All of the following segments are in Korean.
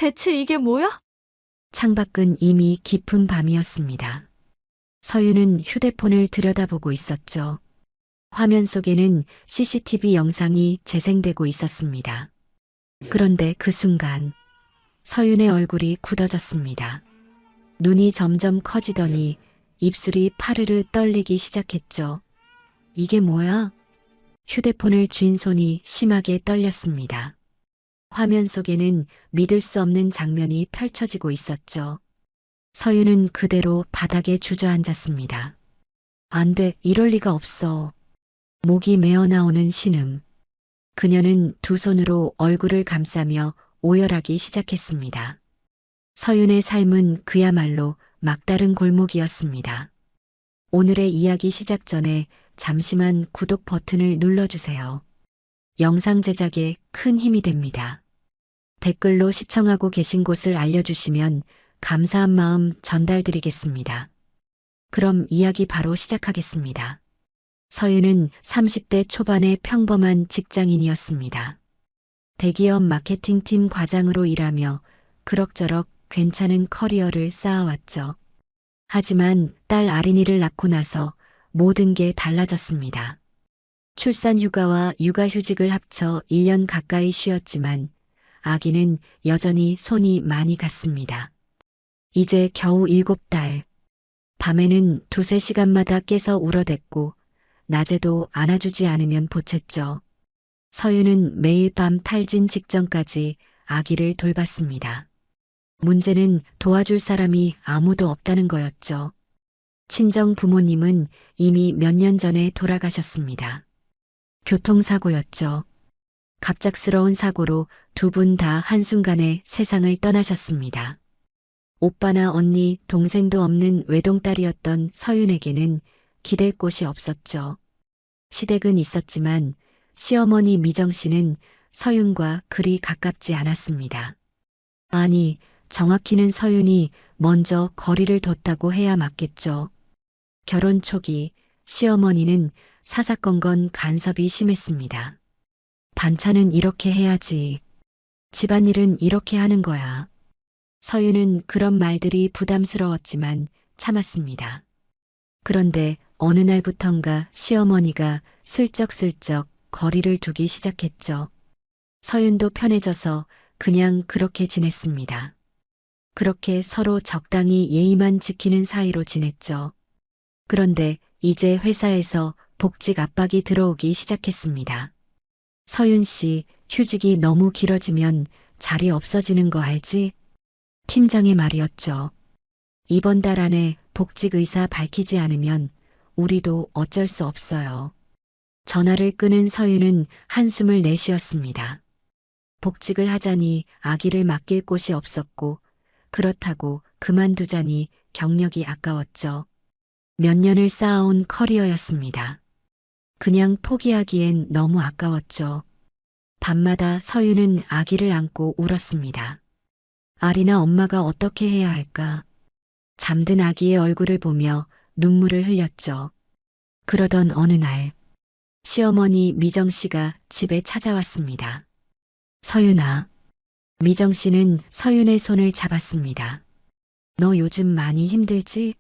대체 이게 뭐야? 창밖은 이미 깊은 밤이었습니다. 서유는 휴대폰을 들여다보고 있었죠. 화면 속에는 CCTV 영상이 재생되고 있었습니다. 그런데 그 순간 서윤의 얼굴이 굳어졌습니다. 눈이 점점 커지더니 입술이 파르르 떨리기 시작했죠. 이게 뭐야? 휴대폰을 쥔 손이 심하게 떨렸습니다. 화면 속에는 믿을 수 없는 장면이 펼쳐지고 있었죠. 서윤은 그대로 바닥에 주저앉았습니다. 안 돼, 이럴 리가 없어. 목이 메어 나오는 신음. 그녀는 두 손으로 얼굴을 감싸며 오열하기 시작했습니다. 서윤의 삶은 그야말로 막다른 골목이었습니다. 오늘의 이야기 시작 전에 잠시만 구독 버튼을 눌러주세요. 영상 제작에 큰 힘이 됩니다. 댓글로 시청하고 계신 곳을 알려주시면 감사한 마음 전달드리겠습니다. 그럼 이야기 바로 시작하겠습니다. 서윤은 30대 초반의 평범한 직장인이었습니다. 대기업 마케팅팀 과장으로 일하며 그럭저럭 괜찮은 커리어를 쌓아왔죠. 하지만 딸 아린이를 낳고 나서 모든 게 달라졌습니다. 출산 휴가와 육아휴직을 합쳐 1년 가까이 쉬었지만 아기는 여전히 손이 많이 갔습니다. 이제 겨우 7달. 밤에는 두세 시간마다 깨서 울어댔고 낮에도 안아주지 않으면 보챘죠. 서윤은 매일 밤 탈진 직전까지 아기를 돌봤습니다. 문제는 도와줄 사람이 아무도 없다는 거였죠. 친정 부모님은 이미 몇 년 전에 돌아가셨습니다. 교통사고였죠. 갑작스러운 사고로 두 분 다 한순간에 세상을 떠나셨습니다. 오빠나 언니, 동생도 없는 외동딸이었던 서윤에게는 기댈 곳이 없었죠. 시댁은 있었지만 시어머니 미정 씨는 서윤과 그리 가깝지 않았습니다. 아니, 정확히는 서윤이 먼저 거리를 뒀다고 해야 맞겠죠. 결혼 초기 시어머니는 사사건건 간섭이 심했습니다. 반찬은 이렇게 해야지. 집안일은 이렇게 하는 거야. 서윤은 그런 말들이 부담스러웠지만 참았습니다. 그런데 어느 날부턴가 시어머니가 슬쩍슬쩍 거리를 두기 시작했죠. 서윤도 편해져서 그냥 그렇게 지냈습니다. 그렇게 서로 적당히 예의만 지키는 사이로 지냈죠. 그런데 이제 회사에서 복직 압박이 들어오기 시작했습니다. 서윤 씨, 휴직이 너무 길어지면 자리 없어지는 거 알지? 팀장의 말이었죠. 이번 달 안에 복직 의사 밝히지 않으면 우리도 어쩔 수 없어요. 전화를 끊은 서윤은 한숨을 내쉬었습니다. 복직을 하자니 아기를 맡길 곳이 없었고 그렇다고 그만두자니 경력이 아까웠죠. 몇 년을 쌓아온 커리어였습니다. 그냥 포기하기엔 너무 아까웠죠. 밤마다 서윤은 아기를 안고 울었습니다. 아리나 엄마가 어떻게 해야 할까? 잠든 아기의 얼굴을 보며 눈물을 흘렸죠. 그러던 어느 날 시어머니 미정 씨가 집에 찾아왔습니다. 서윤아. 미정 씨는 서윤의 손을 잡았습니다. 너 요즘 많이 힘들지?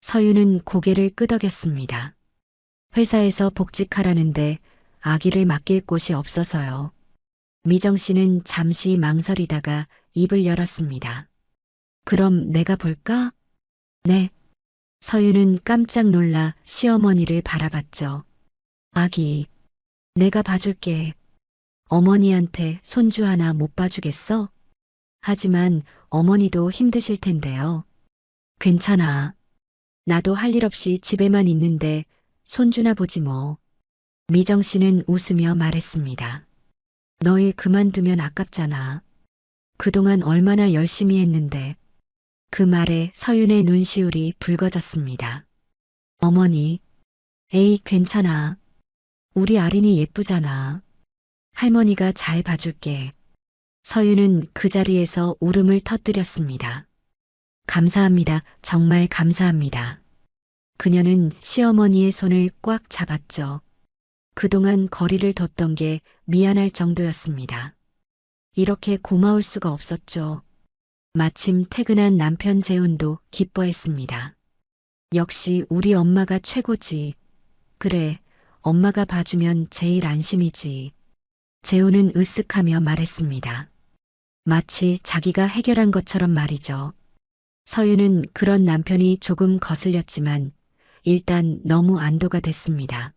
서윤은 고개를 끄덕였습니다. 회사에서 복직하라는데 아기를 맡길 곳이 없어서요. 미정 씨는 잠시 망설이다가 입을 열었습니다. 그럼 내가 볼까? 네. 서윤은 깜짝 놀라 시어머니를 바라봤죠. 아기, 내가 봐줄게. 어머니한테 손주 하나 못 봐주겠어? 하지만 어머니도 힘드실 텐데요. 괜찮아. 나도 할 일 없이 집에만 있는데 손주나 보지 뭐. 미정 씨는 웃으며 말했습니다. 너 일 그만두면 아깝잖아. 그동안 얼마나 열심히 했는데. 그 말에 서윤의 눈시울이 붉어졌습니다. 어머니, 에이 괜찮아. 우리 아린이 예쁘잖아. 할머니가 잘 봐줄게. 서윤은 그 자리에서 울음을 터뜨렸습니다. 감사합니다. 정말 감사합니다. 그녀는 시어머니의 손을 꽉 잡았죠. 그동안 거리를 뒀던 게 미안할 정도였습니다. 이렇게 고마울 수가 없었죠. 마침 퇴근한 남편 재훈도 기뻐했습니다. 역시 우리 엄마가 최고지. 그래, 엄마가 봐주면 제일 안심이지. 재훈은 으쓱하며 말했습니다. 마치 자기가 해결한 것처럼 말이죠. 서유는 그런 남편이 조금 거슬렸지만 일단 너무 안도가 됐습니다.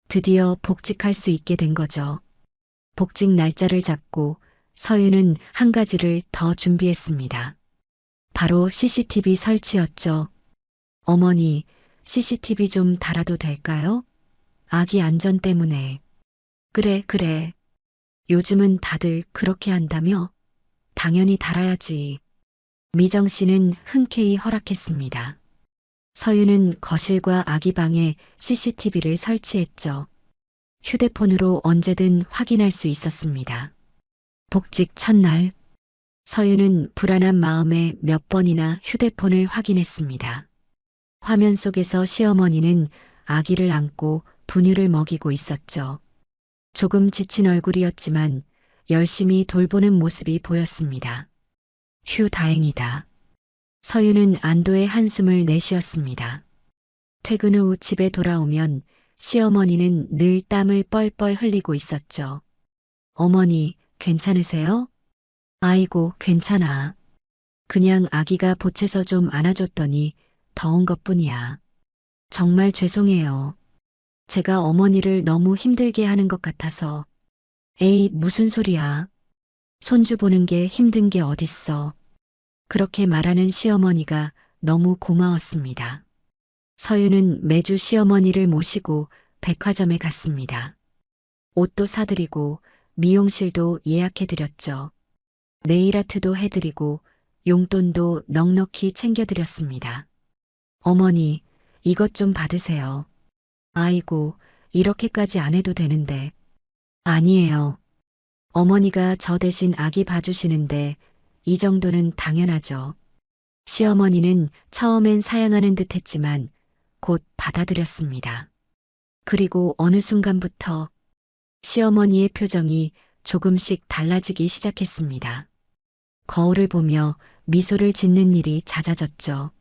드디어 복직할 수 있게 된 거죠. 복직 날짜를 잡고 서유는 한 가지를 더 준비했습니다. 바로 CCTV 설치였죠. 어머니, CCTV 좀 달아도 될까요? 아기 안전 때문에. 그래. 요즘은 다들 그렇게 한다며? 당연히 달아야지. 미정 씨는 흔쾌히 허락했습니다. 서유는 거실과 아기 방에 CCTV를 설치했죠. 휴대폰으로 언제든 확인할 수 있었습니다. 복직 첫날, 서유는 불안한 마음에 몇 번이나 휴대폰을 확인했습니다. 화면 속에서 시어머니는 아기를 안고 분유를 먹이고 있었죠. 조금 지친 얼굴이었지만 열심히 돌보는 모습이 보였습니다. 휴, 다행이다. 서유는 안도의 한숨을 내쉬었습니다. 퇴근 후 집에 돌아오면 시어머니는 늘 땀을 뻘뻘 흘리고 있었죠. 어머니, 괜찮으세요? 아이고, 괜찮아. 그냥 아기가 보채서 좀 안아줬더니 더운 것뿐이야. 정말 죄송해요. 제가 어머니를 너무 힘들게 하는 것 같아서. 에이, 무슨 소리야. 손주 보는 게 힘든 게 어딨어. 그렇게 말하는 시어머니가 너무 고마웠습니다. 서유는 매주 시어머니를 모시고 백화점에 갔습니다. 옷도 사드리고 미용실도 예약해드렸죠. 네일아트도 해드리고 용돈도 넉넉히 챙겨드렸습니다. 어머니, 이것 좀 받으세요. 아이고, 이렇게까지 안 해도 되는데. 아니에요. 어머니가 저 대신 아기 봐주시는데 이 정도는 당연하죠. 시어머니는 처음엔 사양하는 듯 했지만 곧 받아들였습니다. 그리고 어느 순간부터 시어머니의 표정이 조금씩 달라지기 시작했습니다. 거울을 보며 미소를 짓는 일이 잦아졌죠.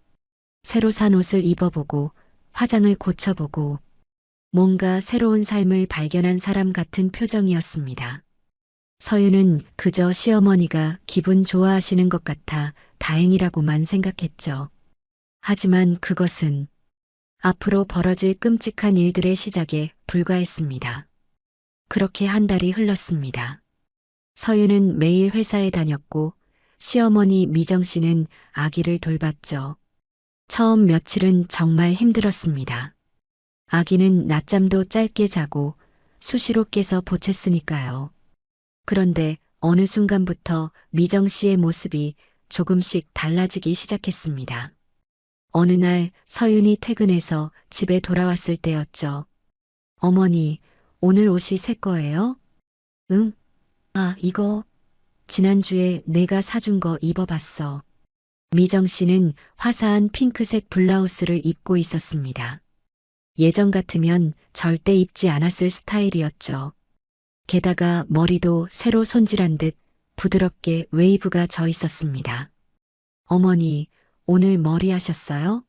새로 산 옷을 입어보고 화장을 고쳐보고 뭔가 새로운 삶을 발견한 사람 같은 표정이었습니다. 서유는 그저 시어머니가 기분 좋아하시는 것 같아 다행이라고만 생각했죠. 하지만 그것은 앞으로 벌어질 끔찍한 일들의 시작에 불과했습니다. 그렇게 한 달이 흘렀습니다. 서유는 매일 회사에 다녔고 시어머니 미정 씨는 아기를 돌봤죠. 처음 며칠은 정말 힘들었습니다. 아기는 낮잠도 짧게 자고 수시로 깨서 보챘으니까요. 그런데 어느 순간부터 미정 씨의 모습이 조금씩 달라지기 시작했습니다. 어느 날 서윤이 퇴근해서 집에 돌아왔을 때였죠. 어머니, 오늘 옷이 새 거예요? 응? 아, 이거 지난주에 내가 사준 거 입어봤어. 미정 씨는 화사한 핑크색 블라우스를 입고 있었습니다. 예전 같으면 절대 입지 않았을 스타일이었죠. 게다가 머리도 새로 손질한 듯 부드럽게 웨이브가 져 있었습니다. 어머니, 오늘 머리 하셨어요?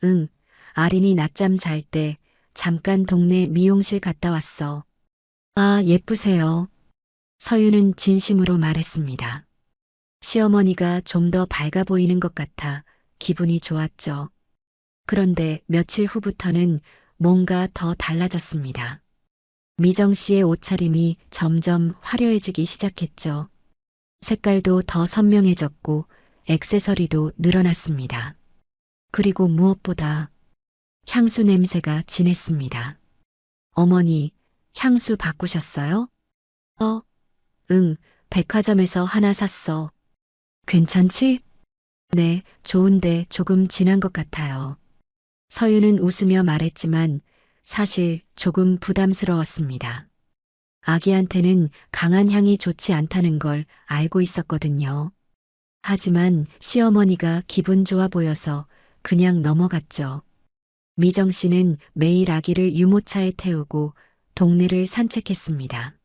응, 아린이 낮잠 잘 때 잠깐 동네 미용실 갔다 왔어. 아, 예쁘세요. 서유는 진심으로 말했습니다. 시어머니가 좀 더 밝아 보이는 것 같아 기분이 좋았죠. 그런데 며칠 후부터는 뭔가 더 달라졌습니다. 미정 씨의 옷차림이 점점 화려해지기 시작했죠. 색깔도 더 선명해졌고 액세서리도 늘어났습니다. 그리고 무엇보다 향수 냄새가 진했습니다. 어머니, 향수 바꾸셨어요? 응, 백화점에서 하나 샀어. 괜찮지? 네, 좋은데 조금 진한 것 같아요. 서유는 웃으며 말했지만 사실 조금 부담스러웠습니다. 아기한테는 강한 향이 좋지 않다는 걸 알고 있었거든요. 하지만 시어머니가 기분 좋아 보여서 그냥 넘어갔죠. 미정 씨는 매일 아기를 유모차에 태우고 동네를 산책했습니다.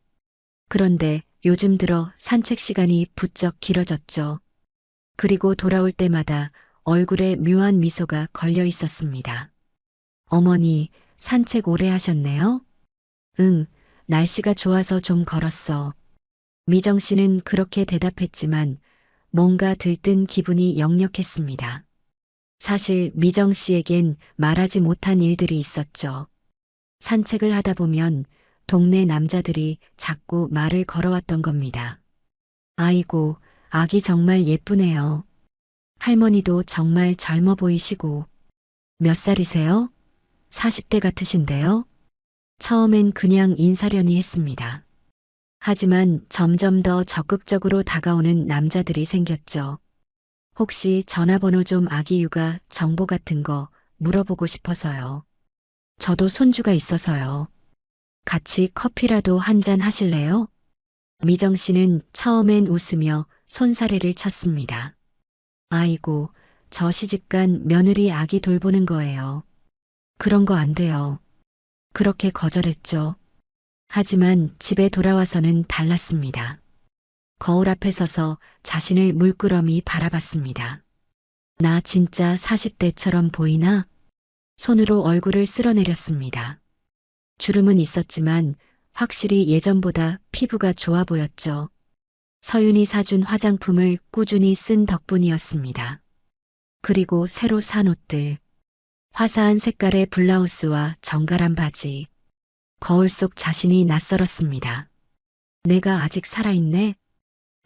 그런데 요즘 들어 산책 시간이 부쩍 길어졌죠. 그리고 돌아올 때마다 얼굴에 묘한 미소가 걸려 있었습니다. 어머니, 산책 오래 하셨네요? 응, 날씨가 좋아서 좀 걸었어. 미정 씨는 그렇게 대답했지만 뭔가 들뜬 기분이 역력했습니다. 사실 미정 씨에겐 말하지 못한 일들이 있었죠. 산책을 하다 보면 동네 남자들이 자꾸 말을 걸어왔던 겁니다. 아이고, 아기 정말 예쁘네요. 할머니도 정말 젊어 보이시고. 몇 살이세요? 40대 같으신데요? 처음엔 그냥 인사려니 했습니다. 하지만 점점 더 적극적으로 다가오는 남자들이 생겼죠. 혹시 전화번호 좀 아기 육아 정보 같은 거 물어보고 싶어서요. 저도 손주가 있어서요. 같이 커피라도 한 잔 하실래요? 미정 씨는 처음엔 웃으며 손사래를 쳤습니다. 아이고, 저 시집간 며느리 아기 돌보는 거예요. 그런 거 안 돼요. 그렇게 거절했죠. 하지만 집에 돌아와서는 달랐습니다. 거울 앞에 서서 자신을 물끄러미 바라봤습니다. 나 진짜 40대처럼 보이나? 손으로 얼굴을 쓸어내렸습니다. 주름은 있었지만 확실히 예전보다 피부가 좋아 보였죠. 서윤이 사준 화장품을 꾸준히 쓴 덕분이었습니다. 그리고 새로 산 옷들, 화사한 색깔의 블라우스와 정갈한 바지, 거울 속 자신이 낯설었습니다. 내가 아직 살아있네?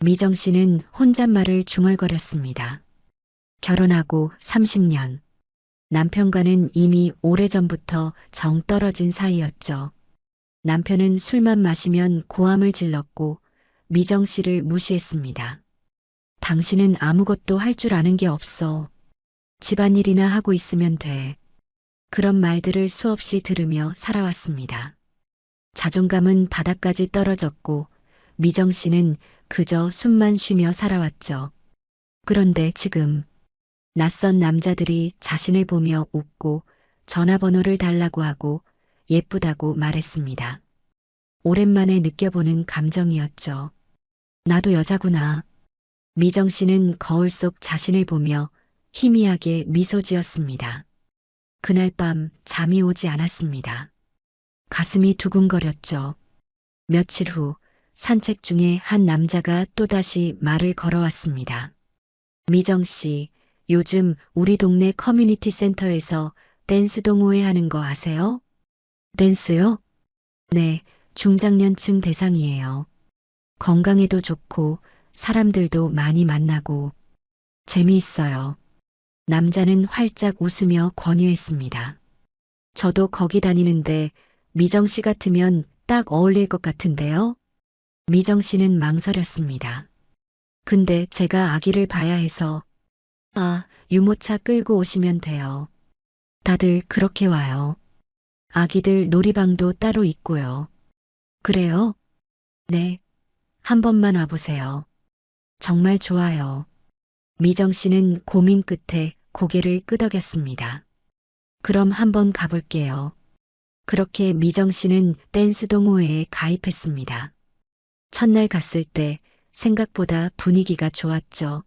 미정 씨는 혼잣말을 중얼거렸습니다. 결혼하고 30년. 남편과는 이미 오래전부터 정 떨어진 사이였죠. 남편은 술만 마시면 고함을 질렀고 미정 씨를 무시했습니다. 당신은 아무것도 할 줄 아는 게 없어. 집안일이나 하고 있으면 돼. 그런 말들을 수없이 들으며 살아왔습니다. 자존감은 바닥까지 떨어졌고 미정 씨는 그저 숨만 쉬며 살아왔죠. 그런데 지금 낯선 남자들이 자신을 보며 웃고 전화번호를 달라고 하고 예쁘다고 말했습니다. 오랜만에 느껴보는 감정이었죠. 나도 여자구나. 미정 씨는 거울 속 자신을 보며 희미하게 미소 지었습니다. 그날 밤 잠이 오지 않았습니다. 가슴이 두근거렸죠. 며칠 후 산책 중에 한 남자가 또다시 말을 걸어왔습니다. 미정 씨, 요즘 우리 동네 커뮤니티 센터에서 댄스 동호회 하는 거 아세요? 댄스요? 네, 중장년층 대상이에요. 건강에도 좋고 사람들도 많이 만나고 재미있어요. 남자는 활짝 웃으며 권유했습니다. 저도 거기 다니는데 미정 씨 같으면 딱 어울릴 것 같은데요? 미정 씨는 망설였습니다. 근데 제가 아기를 봐야 해서. 아, 유모차 끌고 오시면 돼요. 다들 그렇게 와요. 아기들 놀이방도 따로 있고요. 그래요? 네. 한 번만 와보세요. 정말 좋아요. 미정 씨는 고민 끝에 고개를 끄덕였습니다. 그럼 한번 가볼게요. 그렇게 미정 씨는 댄스 동호회에 가입했습니다. 첫날 갔을 때 생각보다 분위기가 좋았죠.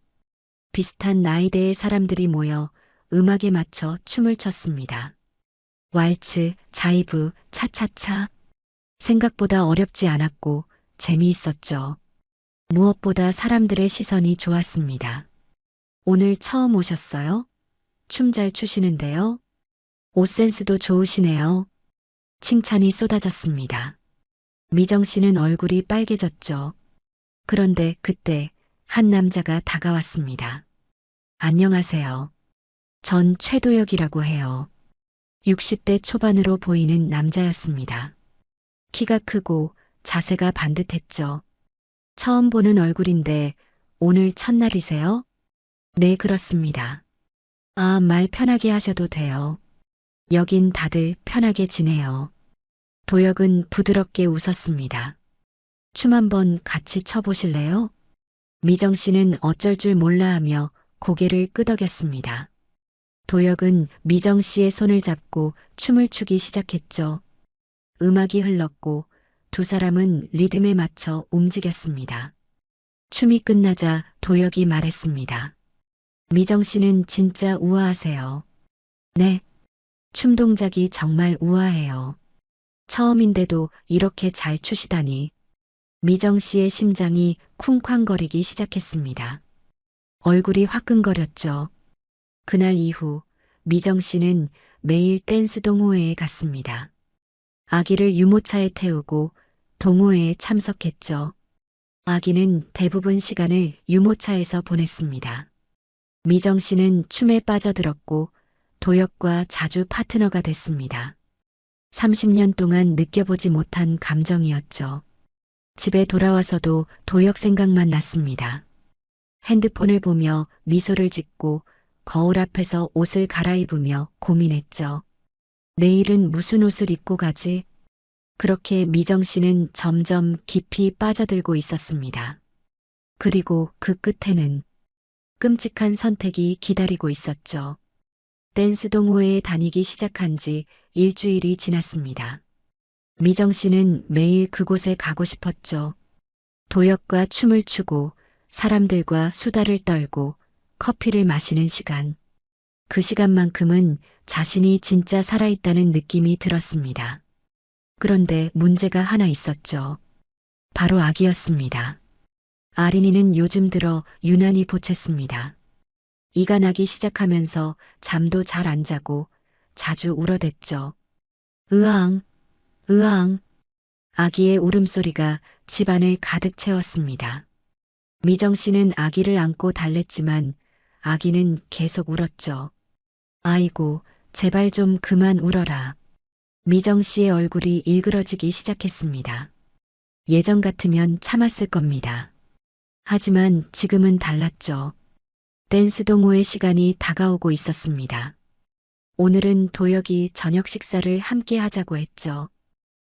비슷한 나이대의 사람들이 모여 음악에 맞춰 춤을 췄습니다. 왈츠, 자이브, 차차차. 생각보다 어렵지 않았고 재미있었죠. 무엇보다 사람들의 시선이 좋았습니다. 오늘 처음 오셨어요? 춤 잘 추시는데요? 옷 센스도 좋으시네요. 칭찬이 쏟아졌습니다. 미정 씨는 얼굴이 빨개졌죠. 그런데 그때 한 남자가 다가왔습니다. 안녕하세요. 전 최도혁이라고 해요. 60대 초반으로 보이는 남자였습니다. 키가 크고 자세가 반듯했죠. 처음 보는 얼굴인데 오늘 첫날이세요? 네, 그렇습니다. 아, 말 편하게 하셔도 돼요. 여긴 다들 편하게 지내요. 도혁은 부드럽게 웃었습니다. 춤 한번 같이 춰보실래요? 미정 씨는 어쩔 줄 몰라 하며 고개를 끄덕였습니다. 도혁은 미정 씨의 손을 잡고 춤을 추기 시작했죠. 음악이 흘렀고 두 사람은 리듬에 맞춰 움직였습니다. 춤이 끝나자 도혁이 말했습니다. 미정 씨는 진짜 우아하세요. 네. 춤 동작이 정말 우아해요. 처음인데도 이렇게 잘 추시다니. 미정 씨의 심장이 쿵쾅거리기 시작했습니다. 얼굴이 화끈거렸죠. 그날 이후 미정 씨는 매일 댄스 동호회에 갔습니다. 아기를 유모차에 태우고 동호회에 참석했죠. 아기는 대부분 시간을 유모차에서 보냈습니다. 미정 씨는 춤에 빠져들었고 도혁과 자주 파트너가 됐습니다. 30년 동안 느껴보지 못한 감정이었죠. 집에 돌아와서도 도혁 생각만 났습니다. 핸드폰을 보며 미소를 짓고 거울 앞에서 옷을 갈아입으며 고민했죠. 내일은 무슨 옷을 입고 가지? 그렇게 미정 씨는 점점 깊이 빠져들고 있었습니다. 그리고 그 끝에는 끔찍한 선택이 기다리고 있었죠. 댄스 동호회에 다니기 시작한 지 일주일이 지났습니다. 미정 씨는 매일 그곳에 가고 싶었죠. 도혁과 춤을 추고 사람들과 수다를 떨고 커피를 마시는 시간. 그 시간만큼은 자신이 진짜 살아있다는 느낌이 들었습니다. 그런데 문제가 하나 있었죠. 바로 아기였습니다. 아린이는 요즘 들어 유난히 보챘습니다. 이가 나기 시작하면서 잠도 잘 안 자고 자주 울어댔죠. 으앙, 으앙. 아기의 울음소리가 집안을 가득 채웠습니다. 미정 씨는 아기를 안고 달랬지만 아기는 계속 울었죠. 아이고, 제발 좀 그만 울어라. 미정 씨의 얼굴이 일그러지기 시작했습니다. 예전 같으면 참았을 겁니다. 하지만 지금은 달랐죠. 댄스 동호회 시간이 다가오고 있었습니다. 오늘은 도혁이 저녁 식사를 함께 하자고 했죠.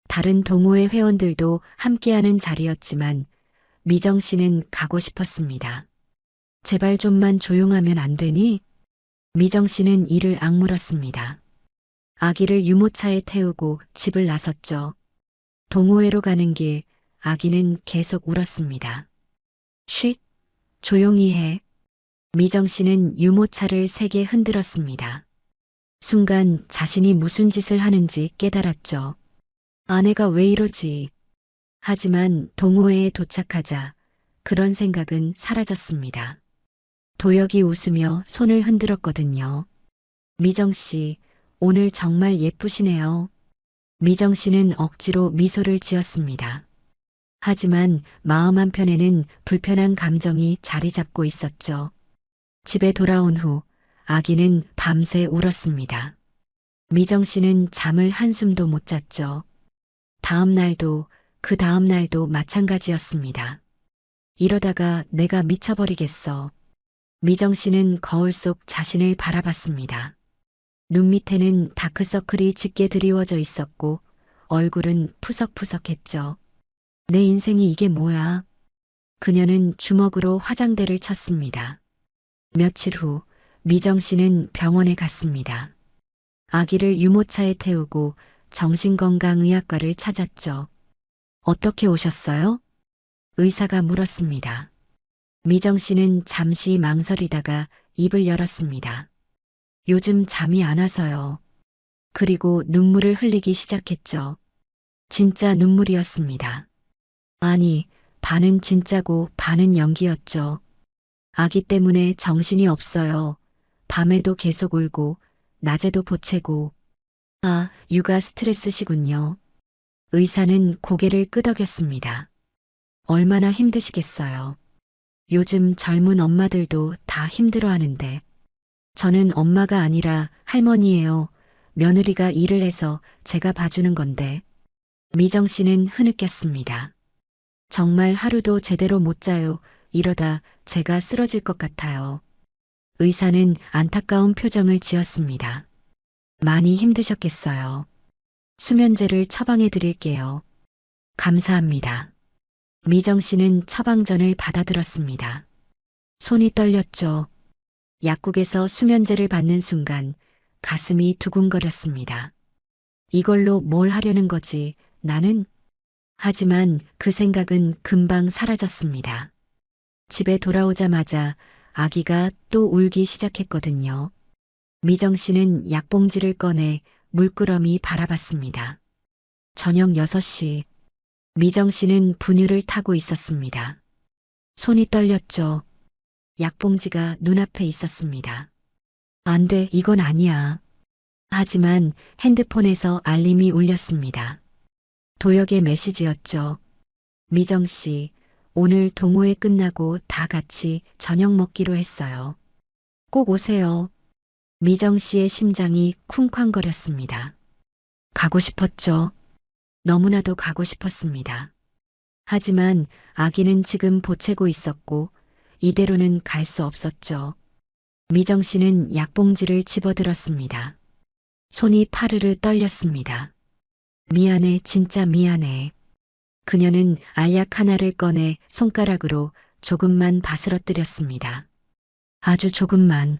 다른 동호회 회원들도 함께하는 자리였지만 미정 씨는 가고 싶었습니다. 제발 좀만 조용하면 안 되니? 미정 씨는 이를 악물었습니다. 아기를 유모차에 태우고 집을 나섰죠. 동호회로 가는 길, 아기는 계속 울었습니다. 쉿, 조용히 해. 미정 씨는 유모차를 세게 흔들었습니다. 순간 자신이 무슨 짓을 하는지 깨달았죠. 아내가 왜 이러지? 하지만 동호회에 도착하자 그런 생각은 사라졌습니다. 도혁이 웃으며 손을 흔들었거든요. 미정 씨, 오늘 정말 예쁘시네요. 미정 씨는 억지로 미소를 지었습니다. 하지만 마음 한편에는 불편한 감정이 자리 잡고 있었죠. 집에 돌아온 후 아기는 밤새 울었습니다. 미정 씨는 잠을 한숨도 못 잤죠. 다음 날도 그 다음 날도 마찬가지였습니다. 이러다가 내가 미쳐버리겠어. 미정 씨는 거울 속 자신을 바라봤습니다. 눈 밑에는 다크서클이 짙게 드리워져 있었고 얼굴은 푸석푸석했죠. 내 인생이 이게 뭐야? 그녀는 주먹으로 화장대를 쳤습니다. 며칠 후 미정 씨는 병원에 갔습니다. 아기를 유모차에 태우고 정신건강의학과를 찾았죠. 어떻게 오셨어요? 의사가 물었습니다. 미정 씨는 잠시 망설이다가 입을 열었습니다. 요즘 잠이 안 와서요. 그리고 눈물을 흘리기 시작했죠. 진짜 눈물이었습니다. 아니, 반은 진짜고 반은 연기였죠. 아기 때문에 정신이 없어요. 밤에도 계속 울고, 낮에도 보채고. 아, 육아 스트레스시군요. 의사는 고개를 끄덕였습니다. 얼마나 힘드시겠어요. 요즘 젊은 엄마들도 다 힘들어하는데. 저는 엄마가 아니라 할머니예요. 며느리가 일을 해서 제가 봐주는 건데. 미정 씨는 흐느꼈습니다. 정말 하루도 제대로 못 자요. 이러다 제가 쓰러질 것 같아요. 의사는 안타까운 표정을 지었습니다. 많이 힘드셨겠어요. 수면제를 처방해 드릴게요. 감사합니다. 미정 씨는 처방전을 받아들었습니다. 손이 떨렸죠. 약국에서 수면제를 받는 순간 가슴이 두근거렸습니다. 이걸로 뭘 하려는 거지, 나는? 하지만 그 생각은 금방 사라졌습니다. 집에 돌아오자마자 아기가 또 울기 시작했거든요. 미정 씨는 약봉지를 꺼내 물끄러미 바라봤습니다. 저녁 6시, 미정 씨는 분유를 타고 있었습니다. 손이 떨렸죠. 약봉지가 눈앞에 있었습니다. 안 돼, 이건 아니야. 하지만 핸드폰에서 알림이 울렸습니다. 도혁의 메시지였죠. 미정 씨, 오늘 동호회 끝나고 다 같이 저녁 먹기로 했어요. 꼭 오세요. 미정 씨의 심장이 쿵쾅거렸습니다. 가고 싶었죠. 너무나도 가고 싶었습니다. 하지만 아기는 지금 보채고 있었고 이대로는 갈 수 없었죠. 미정 씨는 약봉지를 집어들었습니다. 손이 파르르 떨렸습니다. 미안해, 진짜 미안해. 그녀는 알약 하나를 꺼내 손가락으로 조금만 바스러뜨렸습니다. 아주 조금만.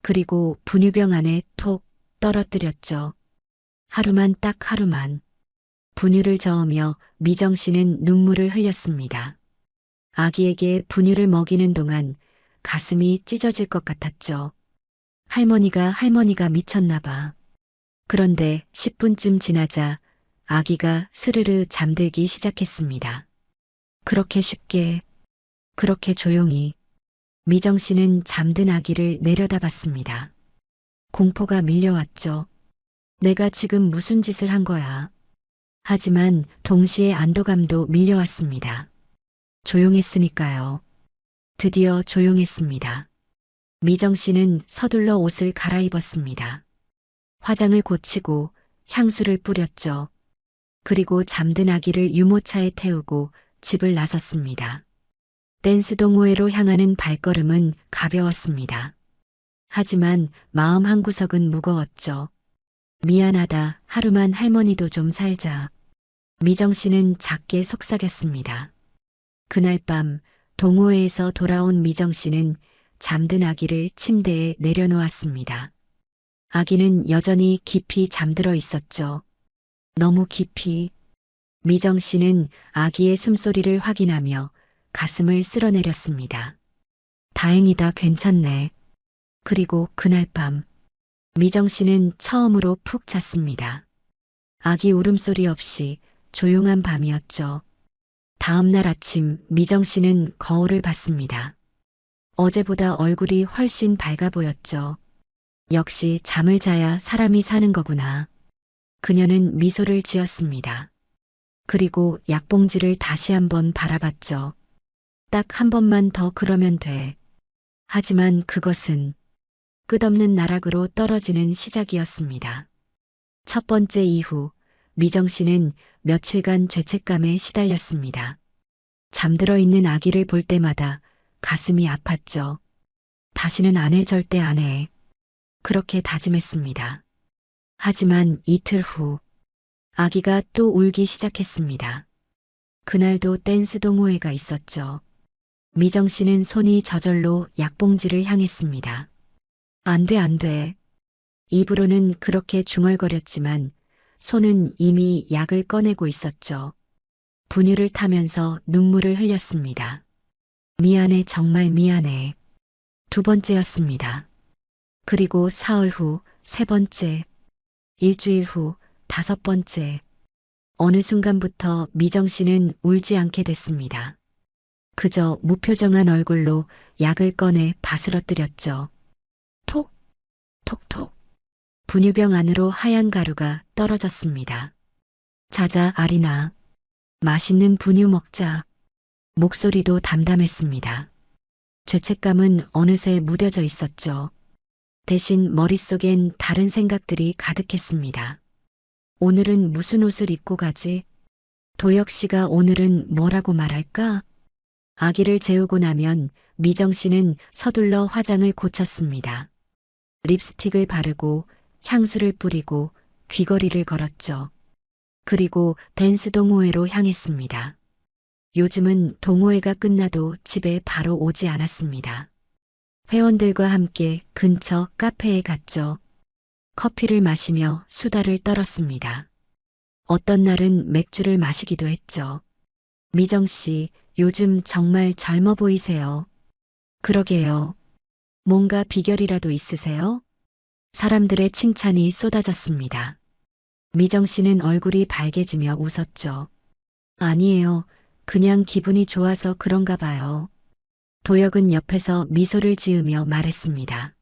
그리고 분유병 안에 톡 떨어뜨렸죠. 하루만, 딱 하루만. 분유를 저으며 미정 씨는 눈물을 흘렸습니다. 아기에게 분유를 먹이는 동안 가슴이 찢어질 것 같았죠. 할머니가 미쳤나 봐. 그런데 10분쯤 지나자 아기가 스르르 잠들기 시작했습니다. 그렇게 쉽게, 그렇게 조용히 미정 씨는 잠든 아기를 내려다봤습니다. 공포가 밀려왔죠. 내가 지금 무슨 짓을 한 거야. 하지만 동시에 안도감도 밀려왔습니다. 조용했으니까요. 드디어 조용했습니다. 미정 씨는 서둘러 옷을 갈아입었습니다. 화장을 고치고 향수를 뿌렸죠. 그리고 잠든 아기를 유모차에 태우고 집을 나섰습니다. 댄스 동호회로 향하는 발걸음은 가벼웠습니다. 하지만 마음 한구석은 무거웠죠. 미안하다, 하루만 할머니도 좀 살자. 미정 씨는 작게 속삭였습니다. 그날 밤 동호회에서 돌아온 미정 씨는 잠든 아기를 침대에 내려놓았습니다. 아기는 여전히 깊이 잠들어 있었죠. 너무 깊이. 미정 씨는 아기의 숨소리를 확인하며 가슴을 쓸어내렸습니다. 다행이다, 괜찮네. 그리고 그날 밤 미정 씨는 처음으로 푹 잤습니다. 아기 울음소리 없이 조용한 밤이었죠. 다음 날 아침 미정 씨는 거울을 봤습니다. 어제보다 얼굴이 훨씬 밝아 보였죠. 역시 잠을 자야 사람이 사는 거구나. 그녀는 미소를 지었습니다. 그리고 약봉지를 다시 한번 바라봤죠. 딱 한 번만 더 그러면 돼. 하지만 그것은 끝없는 나락으로 떨어지는 시작이었습니다. 첫 번째 이후 미정 씨는 며칠간 죄책감에 시달렸습니다. 잠들어 있는 아기를 볼 때마다 가슴이 아팠죠. 다시는 안 해, 절대 안 해. 그렇게 다짐했습니다. 하지만 이틀 후 아기가 또 울기 시작했습니다. 그날도 댄스 동호회가 있었죠. 미정 씨는 손이 저절로 약봉지를 향했습니다. 안 돼, 안 돼. 입으로는 그렇게 중얼거렸지만 손은 이미 약을 꺼내고 있었죠. 분유를 타면서 눈물을 흘렸습니다. 미안해, 정말 미안해. 두 번째였습니다. 그리고 사흘 후 세 번째, 일주일 후 다섯 번째. 어느 순간부터 미정 씨는 울지 않게 됐습니다. 그저 무표정한 얼굴로 약을 꺼내 바스러뜨렸죠. 톡, 톡톡. 분유병 안으로 하얀 가루가 떨어졌습니다. 자자, 아리나. 맛있는 분유 먹자. 목소리도 담담했습니다. 죄책감은 어느새 무뎌져 있었죠. 대신 머릿속엔 다른 생각들이 가득했습니다. 오늘은 무슨 옷을 입고 가지? 도혁 씨가 오늘은 뭐라고 말할까? 아기를 재우고 나면 미정 씨는 서둘러 화장을 고쳤습니다. 립스틱을 바르고 향수를 뿌리고 귀걸이를 걸었죠. 그리고 댄스 동호회로 향했습니다. 요즘은 동호회가 끝나도 집에 바로 오지 않았습니다. 회원들과 함께 근처 카페에 갔죠. 커피를 마시며 수다를 떨었습니다. 어떤 날은 맥주를 마시기도 했죠. 미정 씨, 요즘 정말 젊어 보이세요. 그러게요. 뭔가 비결이라도 있으세요? 사람들의 칭찬이 쏟아졌습니다. 미정 씨는 얼굴이 밝아지며 웃었죠. 아니에요. 그냥 기분이 좋아서 그런가 봐요. 도혁은 옆에서 미소를 지으며 말했습니다.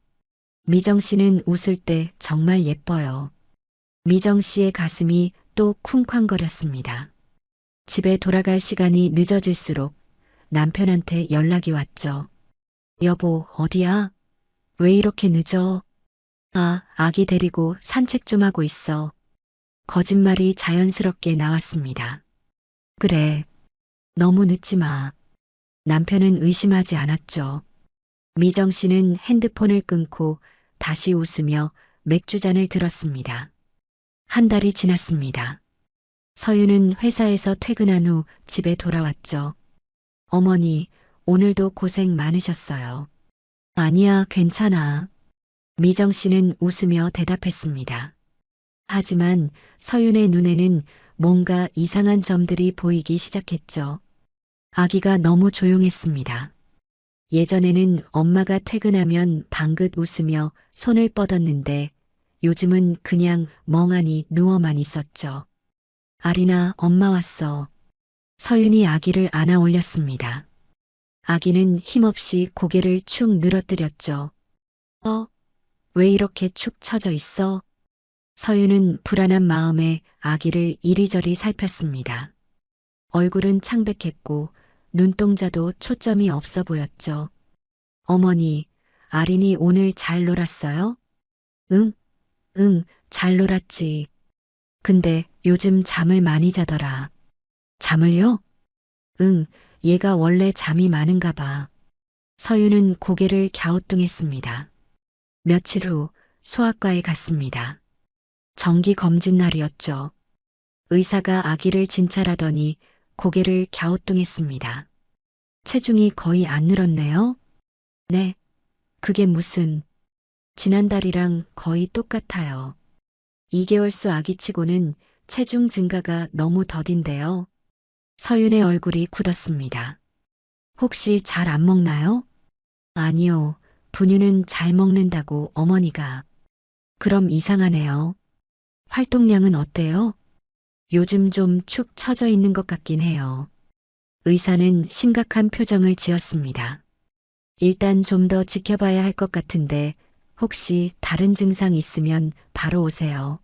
미정 씨는 웃을 때 정말 예뻐요. 미정 씨의 가슴이 또 쿵쾅거렸습니다. 집에 돌아갈 시간이 늦어질수록 남편한테 연락이 왔죠. 여보, 어디야? 왜 이렇게 늦어? 아, 아기 데리고 산책 좀 하고 있어. 거짓말이 자연스럽게 나왔습니다. 그래, 너무 늦지 마. 남편은 의심하지 않았죠. 미정 씨는 핸드폰을 끊고 다시 웃으며 맥주잔을 들었습니다. 한 달이 지났습니다. 서유는 회사에서 퇴근한 후 집에 돌아왔죠. 어머니, 오늘도 고생 많으셨어요. 아니야, 괜찮아. 미정 씨는 웃으며 대답했습니다. 하지만 서윤의 눈에는 뭔가 이상한 점들이 보이기 시작했죠. 아기가 너무 조용했습니다. 예전에는 엄마가 퇴근하면 방긋 웃으며 손을 뻗었는데 요즘은 그냥 멍하니 누워만 있었죠. 아리나, 엄마 왔어. 서윤이 아기를 안아 올렸습니다. 아기는 힘없이 고개를 축 늘어뜨렸죠. 왜 이렇게 축 처져 있어? 서윤은 불안한 마음에 아기를 이리저리 살폈습니다. 얼굴은 창백했고 눈동자도 초점이 없어 보였죠. 어머니, 아린이 오늘 잘 놀았어요? 응, 응, 잘 놀았지. 근데 요즘 잠을 많이 자더라. 잠을요? 응, 얘가 원래 잠이 많은가 봐. 서윤은 고개를 갸우뚱했습니다. 며칠 후 소아과에 갔습니다. 정기 검진 날이었죠. 의사가 아기를 진찰하더니 고개를 갸우뚱했습니다. 체중이 거의 안 늘었네요? 네, 그게 무슨, 지난달이랑 거의 똑같아요. 2개월수 아기치고는 체중 증가가 너무 더딘데요. 서윤의 얼굴이 굳었습니다. 혹시 잘 안 먹나요? 아니요, 분유는 잘 먹는다고 어머니가. 그럼 이상하네요. 활동량은 어때요? 요즘 좀 축 처져 있는 것 같긴 해요. 의사는 심각한 표정을 지었습니다. 일단 좀 더 지켜봐야 할 것 같은데 혹시 다른 증상 있으면 바로 오세요.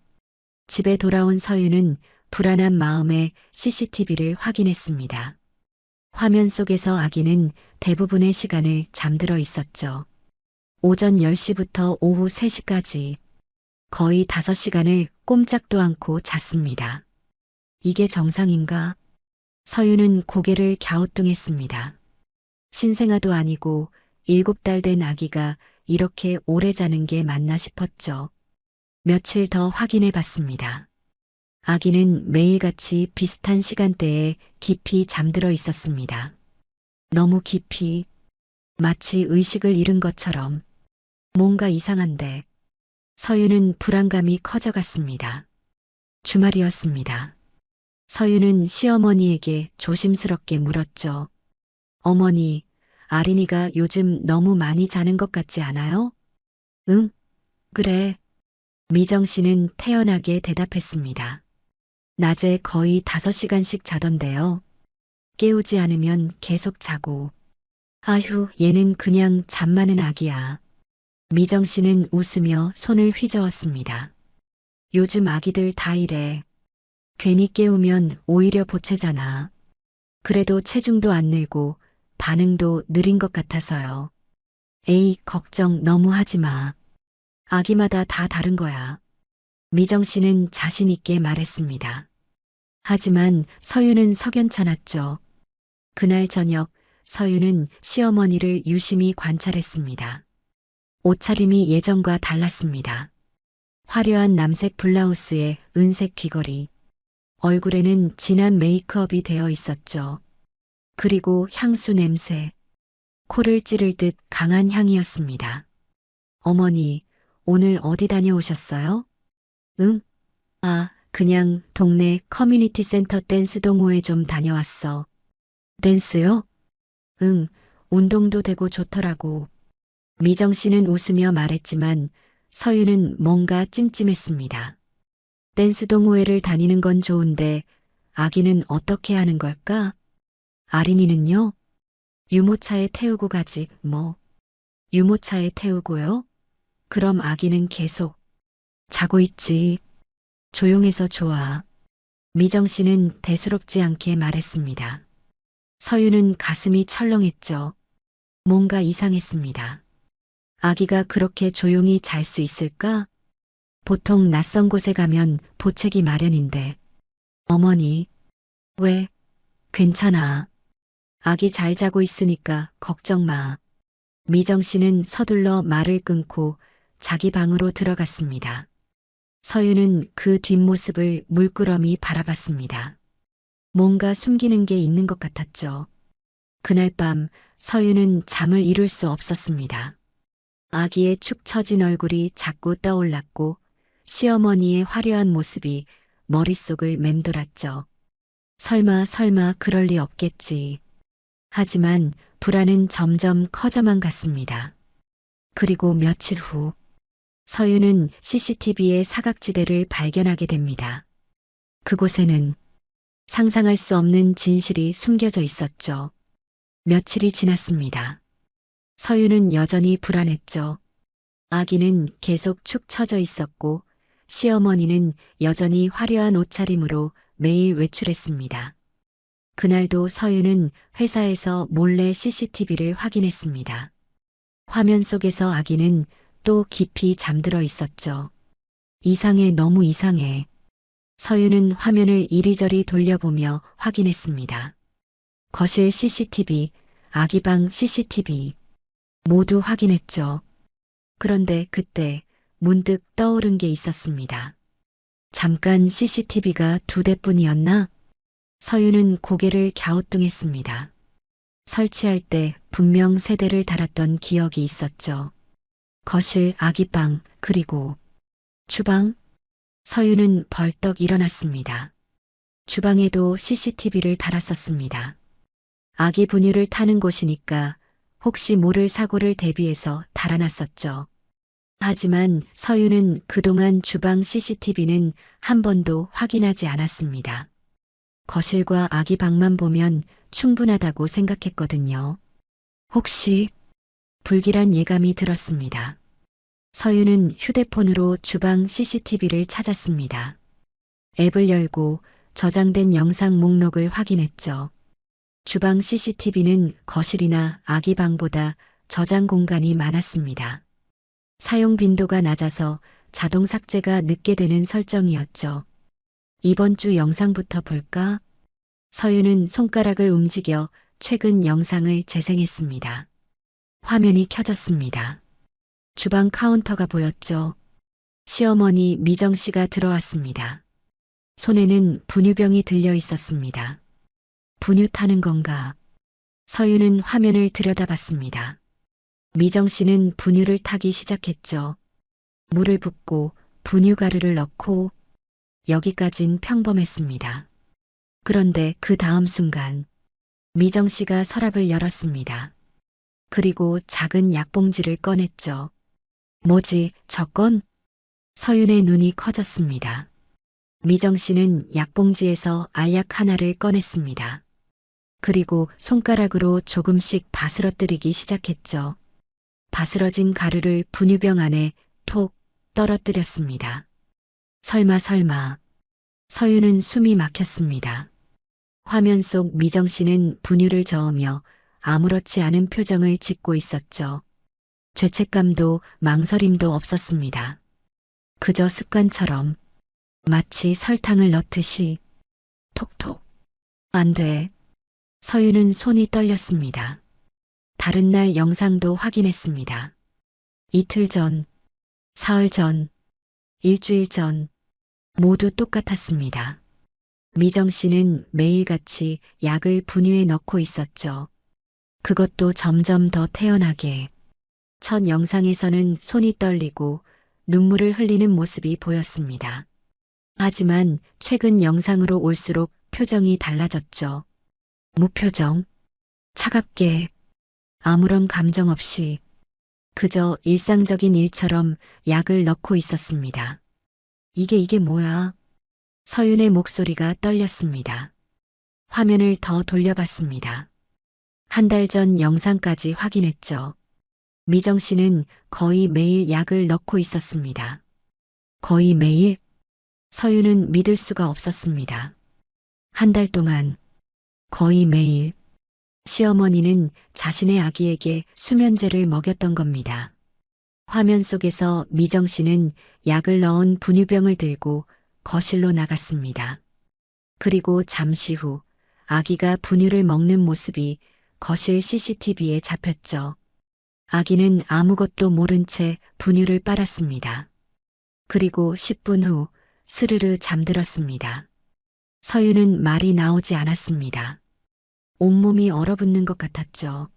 집에 돌아온 서윤은 불안한 마음에 CCTV를 확인했습니다. 화면 속에서 아기는 대부분의 시간을 잠들어 있었죠. 오전 10시부터 오후 3시까지 거의 5시간을 꼼짝도 않고 잤습니다. 이게 정상인가? 서윤은 고개를 갸우뚱했습니다. 신생아도 아니고 7달 된 아기가 이렇게 오래 자는 게 맞나 싶었죠. 며칠 더 확인해 봤습니다. 아기는 매일같이 비슷한 시간대에 깊이 잠들어 있었습니다. 너무 깊이, 마치 의식을 잃은 것처럼. 뭔가 이상한데 서윤은 불안감이 커져갔습니다. 주말이었습니다. 서윤은 시어머니에게 조심스럽게 물었죠. 어머니, 아린이가 요즘 너무 많이 자는 것 같지 않아요? 응, 그래. 미정 씨는 태연하게 대답했습니다. 낮에 거의 5시간씩 자던데요. 깨우지 않으면 계속 자고. 아휴, 얘는 그냥 잠 많은 아기야. 미정 씨는 웃으며 손을 휘저었습니다. 요즘 아기들 다 이래. 괜히 깨우면 오히려 보채잖아. 그래도 체중도 안 늘고 반응도 느린 것 같아서요. 에이, 걱정 너무 하지 마. 아기마다 다 다른 거야. 미정 씨는 자신 있게 말했습니다. 하지만 서유는 석연찮았죠. 그날 저녁 서유는 시어머니를 유심히 관찰했습니다. 옷차림이 예전과 달랐습니다. 화려한 남색 블라우스에 은색 귀걸이, 얼굴에는 진한 메이크업이 되어 있었죠. 그리고 향수 냄새, 코를 찌를 듯 강한 향이었습니다. 어머니, 오늘 어디 다녀오셨어요? 응? 아, 그냥 동네 커뮤니티 센터 댄스 동호회 좀 다녀왔어. 댄스요? 응, 운동도 되고 좋더라고. 미정 씨는 웃으며 말했지만 서유는 뭔가 찜찜했습니다. 댄스 동호회를 다니는 건 좋은데 아기는 어떻게 하는 걸까? 아린이는요? 유모차에 태우고 가지, 뭐. 유모차에 태우고요? 그럼 아기는 계속 자고 있지. 조용해서 좋아. 미정 씨는 대수롭지 않게 말했습니다. 서유는 가슴이 철렁했죠. 뭔가 이상했습니다. 아기가 그렇게 조용히 잘 수 있을까? 보통 낯선 곳에 가면 보채기 마련인데. 어머니, 왜? 괜찮아. 아기 잘 자고 있으니까 걱정 마. 미정 씨는 서둘러 말을 끊고 자기 방으로 들어갔습니다. 서유는 그 뒷모습을 물끄러미 바라봤습니다. 뭔가 숨기는 게 있는 것 같았죠. 그날 밤 서유는 잠을 이룰 수 없었습니다. 아기의 축 처진 얼굴이 자꾸 떠올랐고 시어머니의 화려한 모습이 머릿속을 맴돌았죠. 설마 그럴 리 없겠지. 하지만 불안은 점점 커져만 갔습니다. 그리고 며칠 후 서유는 CCTV의 사각지대를 발견하게 됩니다. 그곳에는 상상할 수 없는 진실이 숨겨져 있었죠. 며칠이 지났습니다. 서유는 여전히 불안했죠. 아기는 계속 축 처져 있었고 시어머니는 여전히 화려한 옷차림으로 매일 외출했습니다. 그날도 서유는 회사에서 몰래 CCTV를 확인했습니다. 화면 속에서 아기는 또 깊이 잠들어 있었죠. 이상해, 너무 이상해. 서유는 화면을 이리저리 돌려보며 확인했습니다. 거실 CCTV, 아기방 CCTV 모두 확인했죠. 그런데 그때 문득 떠오른 게 있었습니다. 잠깐 CCTV가 2대뿐이었나? 서유는 고개를 갸우뚱했습니다. 설치할 때 분명 3대를 달았던 기억이 있었죠. 거실, 아기방, 그리고 주방? 서유는 벌떡 일어났습니다. 주방에도 CCTV를 달았었습니다. 아기 분유를 타는 곳이니까 혹시 모를 사고를 대비해서 달아놨었죠. 하지만 서유는 그동안 주방 CCTV는 한 번도 확인하지 않았습니다. 거실과 아기 방만 보면 충분하다고 생각했거든요. 혹시 불길한 예감이 들었습니다. 서유는 휴대폰으로 주방 CCTV를 찾았습니다. 앱을 열고 저장된 영상 목록을 확인했죠. 주방 CCTV는 거실이나 아기 방보다 저장 공간이 많았습니다. 사용 빈도가 낮아서 자동 삭제가 늦게 되는 설정이었죠. 이번 주 영상부터 볼까? 서유는 손가락을 움직여 최근 영상을 재생했습니다. 화면이 켜졌습니다. 주방 카운터가 보였죠. 시어머니 미정 씨가 들어왔습니다. 손에는 분유병이 들려 있었습니다. 분유 타는 건가? 서유는 화면을 들여다봤습니다. 미정 씨는 분유를 타기 시작했죠. 물을 붓고 분유 가루를 넣고 여기까진 평범했습니다. 그런데 그 다음 순간 미정 씨가 서랍을 열었습니다. 그리고 작은 약봉지를 꺼냈죠. 뭐지, 저건? 서윤의 눈이 커졌습니다. 미정 씨는 약봉지에서 알약 하나를 꺼냈습니다. 그리고 손가락으로 조금씩 바스러뜨리기 시작했죠. 바스러진 가루를 분유병 안에 톡 떨어뜨렸습니다. 설마. 서유는 숨이 막혔습니다. 화면 속 미정 씨는 분유를 저으며 아무렇지 않은 표정을 짓고 있었죠. 죄책감도 망설임도 없었습니다. 그저 습관처럼 마치 설탕을 넣듯이 톡톡. 안 돼. 서유는 손이 떨렸습니다. 다른 날 영상도 확인했습니다. 이틀 전, 사흘 전, 일주일 전 모두 똑같았습니다. 미정 씨는 매일같이 약을 분유에 넣고 있었죠. 그것도 점점 더 태연하게. 첫 영상에서는 손이 떨리고 눈물을 흘리는 모습이 보였습니다. 하지만 최근 영상으로 올수록 표정이 달라졌죠. 무표정, 차갑게, 아무런 감정 없이 그저 일상적인 일처럼 약을 넣고 있었습니다. 이게 뭐야? 서윤의 목소리가 떨렸습니다. 화면을 더 돌려봤습니다. 한 달 전 영상까지 확인했죠. 미정 씨는 거의 매일 약을 넣고 있었습니다. 거의 매일? 서윤은 믿을 수가 없었습니다. 한 달 동안 거의 매일 시어머니는 자신의 아기에게 수면제를 먹였던 겁니다. 화면 속에서 미정 씨는 약을 넣은 분유병을 들고 거실로 나갔습니다. 그리고 잠시 후 아기가 분유를 먹는 모습이 거실 CCTV에 잡혔죠. 아기는 아무것도 모른 채 분유를 빨았습니다. 그리고 10분 후 스르르 잠들었습니다. 서윤은 말이 나오지 않았습니다. 온몸이 얼어붙는 것 같았죠.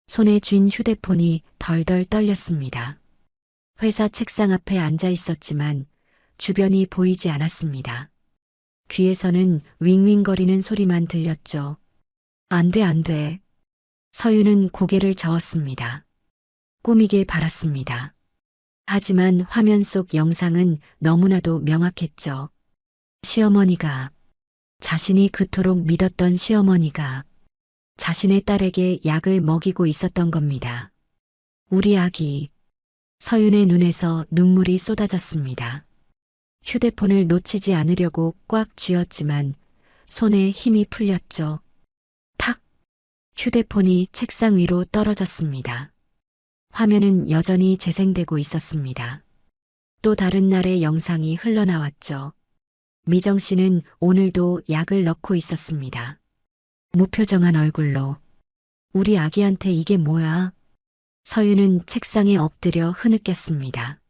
손에 쥔 휴대폰이 덜덜 떨렸습니다. 회사 책상 앞에 앉아 있었지만 주변이 보이지 않았습니다. 귀에서는 윙윙거리는 소리만 들렸죠. 안 돼, 안 돼. 서윤은 고개를 저었습니다. 꾸미길 바랐습니다. 하지만 화면 속 영상은 너무나도 명확했죠. 시어머니가, 자신이 그토록 믿었던 시어머니가 자신의 딸에게 약을 먹이고 있었던 겁니다. 우리 아기. 서윤의 눈에서 눈물이 쏟아졌습니다. 휴대폰을 놓치지 않으려고 꽉 쥐었지만 손에 힘이 풀렸죠. 탁! 휴대폰이 책상 위로 떨어졌습니다. 화면은 여전히 재생되고 있었습니다. 또 다른 날의 영상이 흘러나왔죠. 미정 씨는 오늘도 약을 넣고 있었습니다. 무표정한 얼굴로. 우리 아기한테 이게 뭐야? 서윤은 책상에 엎드려 흐느꼈습니다.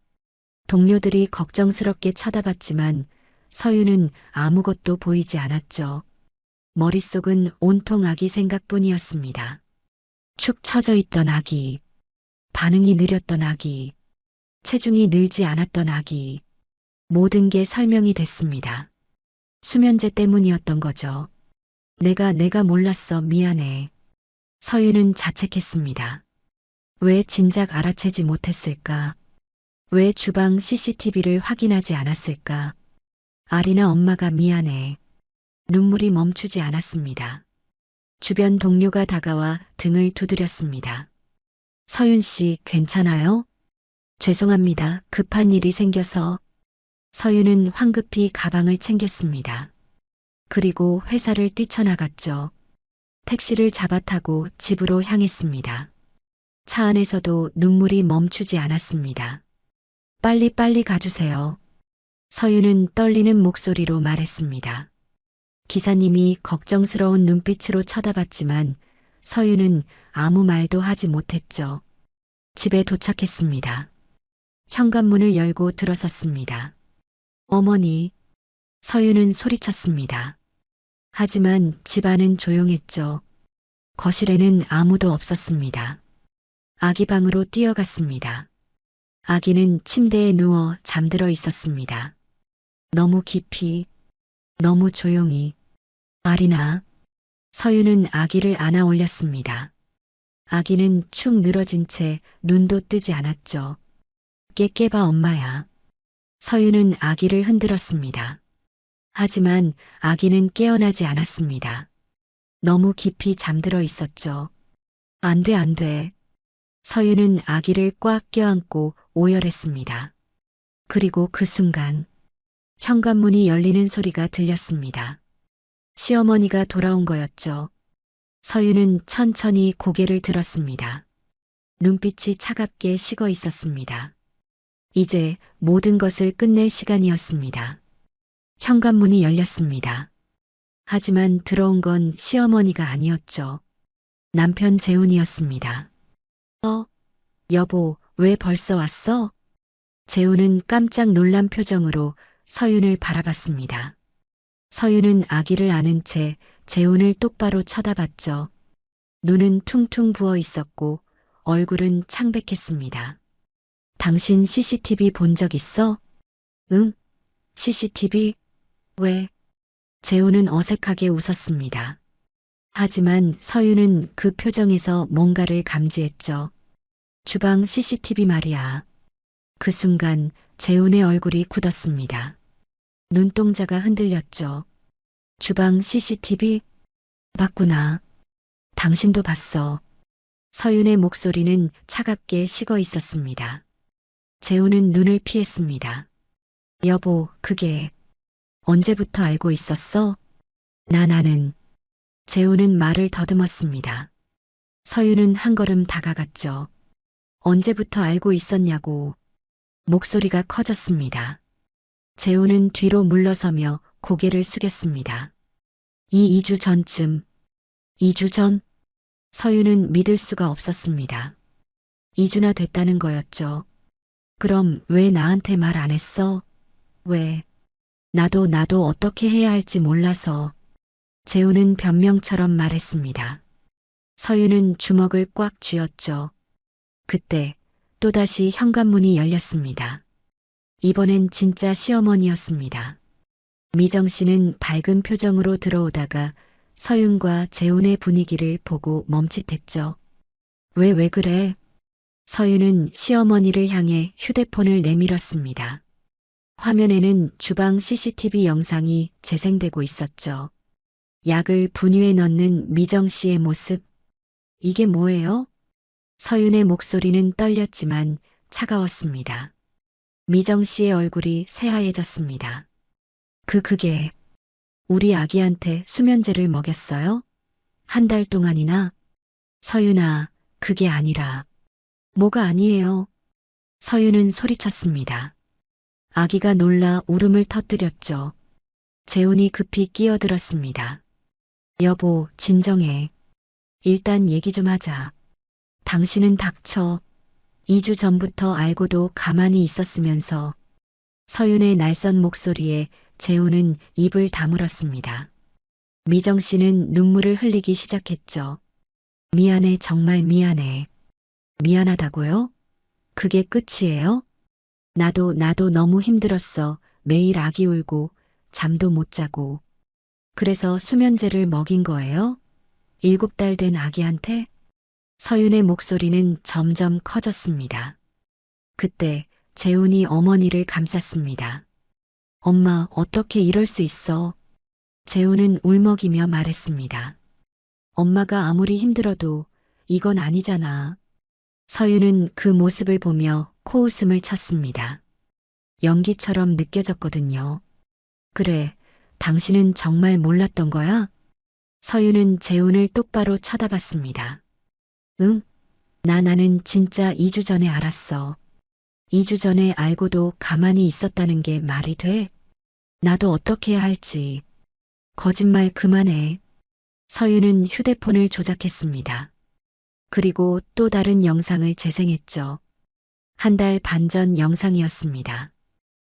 동료들이 걱정스럽게 쳐다봤지만 서윤은 아무것도 보이지 않았죠. 머릿속은 온통 아기 생각뿐이었습니다. 축 처져 있던 아기, 반응이 느렸던 아기, 체중이 늘지 않았던 아기, 모든 게 설명이 됐습니다. 수면제 때문이었던 거죠. 내가 몰랐어, 미안해. 서윤은 자책했습니다. 왜 진작 알아채지 못했을까? 왜 주방 CCTV를 확인하지 않았을까? 아리나 엄마가 미안해. 눈물이 멈추지 않았습니다. 주변 동료가 다가와 등을 두드렸습니다. 서윤 씨, 괜찮아요? 죄송합니다. 급한 일이 생겨서. 서윤은 황급히 가방을 챙겼습니다. 그리고 회사를 뛰쳐나갔죠. 택시를 잡아타고 집으로 향했습니다. 차 안에서도 눈물이 멈추지 않았습니다. 빨리 가주세요. 서윤은 떨리는 목소리로 말했습니다. 기사님이 걱정스러운 눈빛으로 쳐다봤지만 서윤은 아무 말도 하지 못했죠. 집에 도착했습니다. 현관문을 열고 들어섰습니다. 어머니, 서윤은 소리쳤습니다. 하지만 집 안은 조용했죠. 거실에는 아무도 없었습니다. 아기 방으로 뛰어갔습니다. 아기는 침대에 누워 잠들어 있었습니다. 너무 깊이, 너무 조용히. 아리나. 서윤은 아기를 안아 올렸습니다. 아기는 축 늘어진 채 눈도 뜨지 않았죠. 깨봐 엄마야. 서윤은 아기를 흔들었습니다. 하지만 아기는 깨어나지 않았습니다. 너무 깊이 잠들어 있었죠. 안 돼. 서윤은 아기를 꽉 껴안고 오열했습니다. 그리고 그 순간 현관문이 열리는 소리가 들렸습니다. 시어머니가 돌아온 거였죠. 서윤은 천천히 고개를 들었습니다. 눈빛이 차갑게 식어 있었습니다. 이제 모든 것을 끝낼 시간이었습니다. 현관문이 열렸습니다. 하지만 들어온 건 시어머니가 아니었죠. 남편 재훈이었습니다. 여보, 왜 벌써 왔어? 재훈은 깜짝 놀란 표정으로 서윤을 바라봤습니다. 서윤은 아기를 안은 채 재훈을 똑바로 쳐다봤죠. 눈은 퉁퉁 부어 있었고 얼굴은 창백했습니다. 당신 CCTV 본 적 있어? 응? CCTV? 왜? 재우는 어색하게 웃었습니다. 하지만 서유는 그 표정에서 뭔가를 감지했죠. 주방 CCTV 말이야. 그 순간 재훈의 얼굴이 굳었습니다. 눈동자가 흔들렸죠. 주방 CCTV? 봤구나. 당신도 봤어. 서윤의 목소리는 차갑게 식어 있었습니다. 재훈은 눈을 피했습니다. 여보, 그게 언제부터 알고 있었어? 나는. 재훈은 말을 더듬었습니다. 서윤은 한 걸음 다가갔죠. 언제부터 알고 있었냐고. 목소리가 커졌습니다. 재훈은 뒤로 물러서며 고개를 숙였습니다. 이 2주 전쯤. 2주 전? 서윤은 믿을 수가 없었습니다. 2주나 됐다는 거였죠. 그럼 왜 나한테 말 안 했어? 왜? 나도 어떻게 해야 할지 몰라서. 재훈은 변명처럼 말했습니다. 서윤은 주먹을 꽉 쥐었죠. 그때 또다시 현관문이 열렸습니다. 이번엔 진짜 시어머니였습니다. 미정 씨는 밝은 표정으로 들어오다가 서윤과 재훈의 분위기를 보고 멈칫했죠. 왜 그래? 서윤은 시어머니를 향해 휴대폰을 내밀었습니다. 화면에는 주방 CCTV 영상이 재생되고 있었죠. 약을 분유에 넣는 미정 씨의 모습. 이게 뭐예요? 서윤의 목소리는 떨렸지만 차가웠습니다. 미정 씨의 얼굴이 새하얘졌습니다. 그게 우리 아기한테 수면제를 먹였어요? 한 달 동안이나? 서윤아, 그게 아니라. 뭐가 아니에요? 서윤은 소리쳤습니다. 아기가 놀라 울음을 터뜨렸죠. 재훈이 급히 끼어들었습니다. 여보, 진정해. 일단 얘기 좀 하자. 당신은 닥쳐. 2주 전부터 알고도 가만히 있었으면서. 서윤의 날선 목소리에 재훈은 입을 다물었습니다. 미정 씨는 눈물을 흘리기 시작했죠. 미안해, 정말 미안해. 미안하다고요? 그게 끝이에요? 나도 너무 힘들었어. 매일 아기 울고 잠도 못 자고. 그래서 수면제를 먹인 거예요? 7달 된 아기한테? 서윤의 목소리는 점점 커졌습니다. 그때 재훈이 어머니를 감쌌습니다. 엄마, 어떻게 이럴 수 있어? 재훈은 울먹이며 말했습니다. 엄마가 아무리 힘들어도 이건 아니잖아. 서윤은 그 모습을 보며 코웃음을 쳤습니다. 연기처럼 느껴졌거든요. 그래, 당신은 정말 몰랐던 거야? 서윤은 재훈을 똑바로 쳐다봤습니다. 응? 나는 진짜 2주 전에 알았어. 2주 전에 알고도 가만히 있었다는 게 말이 돼? 나도 어떻게 해야 할지. 거짓말 그만해. 서윤은 휴대폰을 조작했습니다. 그리고 또 다른 영상을 재생했죠. 한 달 반 전 영상이었습니다.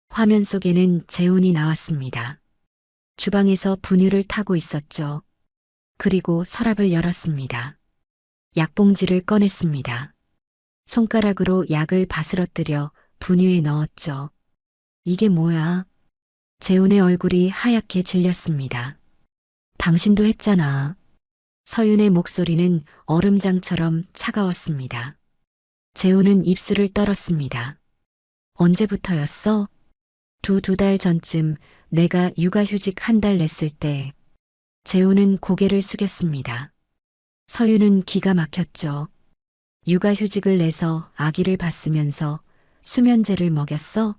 화면 속에는 재훈이 나왔습니다. 주방에서 분유를 타고 있었죠. 그리고 서랍을 열었습니다. 약봉지를 꺼냈습니다. 손가락으로 약을 바스러뜨려 분유에 넣었죠. 이게 뭐야? 재훈의 얼굴이 하얗게 질렸습니다. 당신도 했잖아. 서윤의 목소리는 얼음장처럼 차가웠습니다. 재훈은 입술을 떨었습니다. 언제부터였어? 두 달 전쯤 내가 육아휴직 한 달 냈을 때. 재훈은 고개를 숙였습니다. 서윤은 기가 막혔죠. 육아휴직을 내서 아기를 봤으면서 수면제를 먹였어?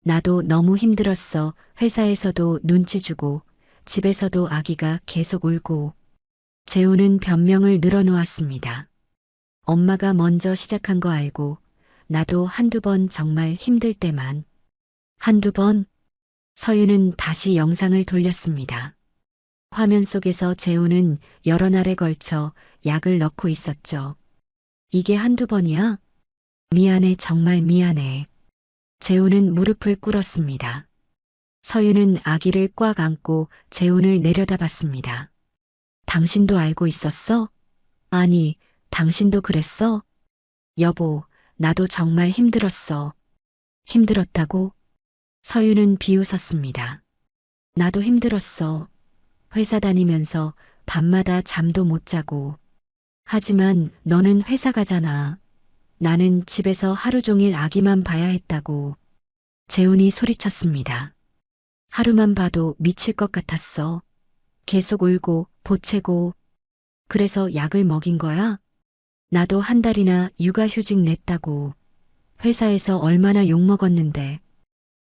나도 너무 힘들었어. 회사에서도 눈치 주고 집에서도 아기가 계속 울고. 재훈은 변명을 늘어놓았습니다. 엄마가 먼저 시작한 거 알고 나도 한두 번 정말 힘들 때만. 한두 번? 서윤은 다시 영상을 돌렸습니다. 화면 속에서 재훈은 여러 날에 걸쳐 약을 넣고 있었죠. 이게 한두 번이야? 미안해, 정말 미안해. 재훈은 무릎을 꿇었습니다. 서윤은 아기를 꽉 안고 재훈을 내려다봤습니다. 당신도 알고 있었어? 아니, 당신도 그랬어? 여보, 나도 정말 힘들었어. 힘들었다고? 서윤은 비웃었습니다. 나도 힘들었어. 회사 다니면서 밤마다 잠도 못 자고. 하지만 너는 회사 가잖아. 나는 집에서 하루 종일 아기만 봐야 했다고. 재훈이 소리쳤습니다. 하루만 봐도 미칠 것 같았어. 계속 울고 보채고. 그래서 약을 먹인 거야? 나도 한 달이나 육아휴직 냈다고. 회사에서 얼마나 욕먹었는데.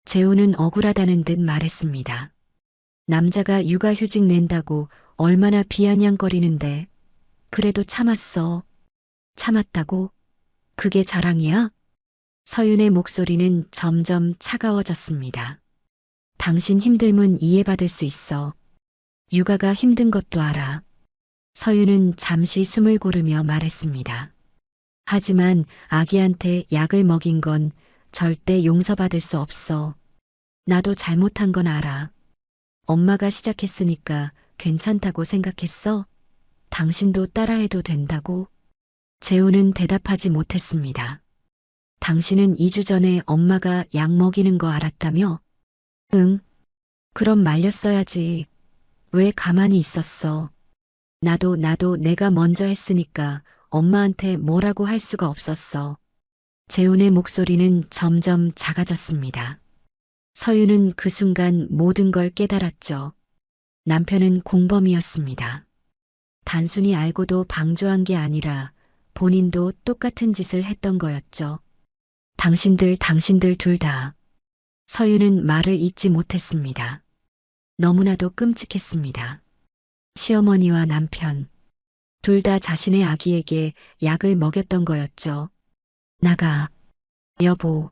재훈은 억울하다는 듯 말했습니다. 남자가 육아휴직 낸다고 얼마나 비아냥거리는데. 그래도 참았어. 참았다고? 그게 자랑이야? 서윤의 목소리는 점점 차가워졌습니다. 당신 힘듦은 이해받을 수 있어. 육아가 힘든 것도 알아. 서윤은 잠시 숨을 고르며 말했습니다. 하지만 아기한테 약을 먹인 건 절대 용서받을 수 없어. 나도 잘못한 건 알아. 엄마가 시작했으니까 괜찮다고 생각했어? 당신도 따라해도 된다고? 재우는 대답하지 못했습니다. 당신은 2주 전에 엄마가 약 먹이는 거 알았다며? 응. 그럼 말렸어야지. 왜 가만히 있었어? 나도 내가 먼저 했으니까 엄마한테 뭐라고 할 수가 없었어. 재훈의 목소리는 점점 작아졌습니다. 서윤은 그 순간 모든 걸 깨달았죠. 남편은 공범이었습니다. 단순히 알고도 방조한 게 아니라 본인도 똑같은 짓을 했던 거였죠. 당신들 둘 다. 서윤은 말을 잇지 못했습니다. 너무나도 끔찍했습니다. 시어머니와 남편, 둘 다 자신의 아기에게 약을 먹였던 거였죠. 나가. 여보.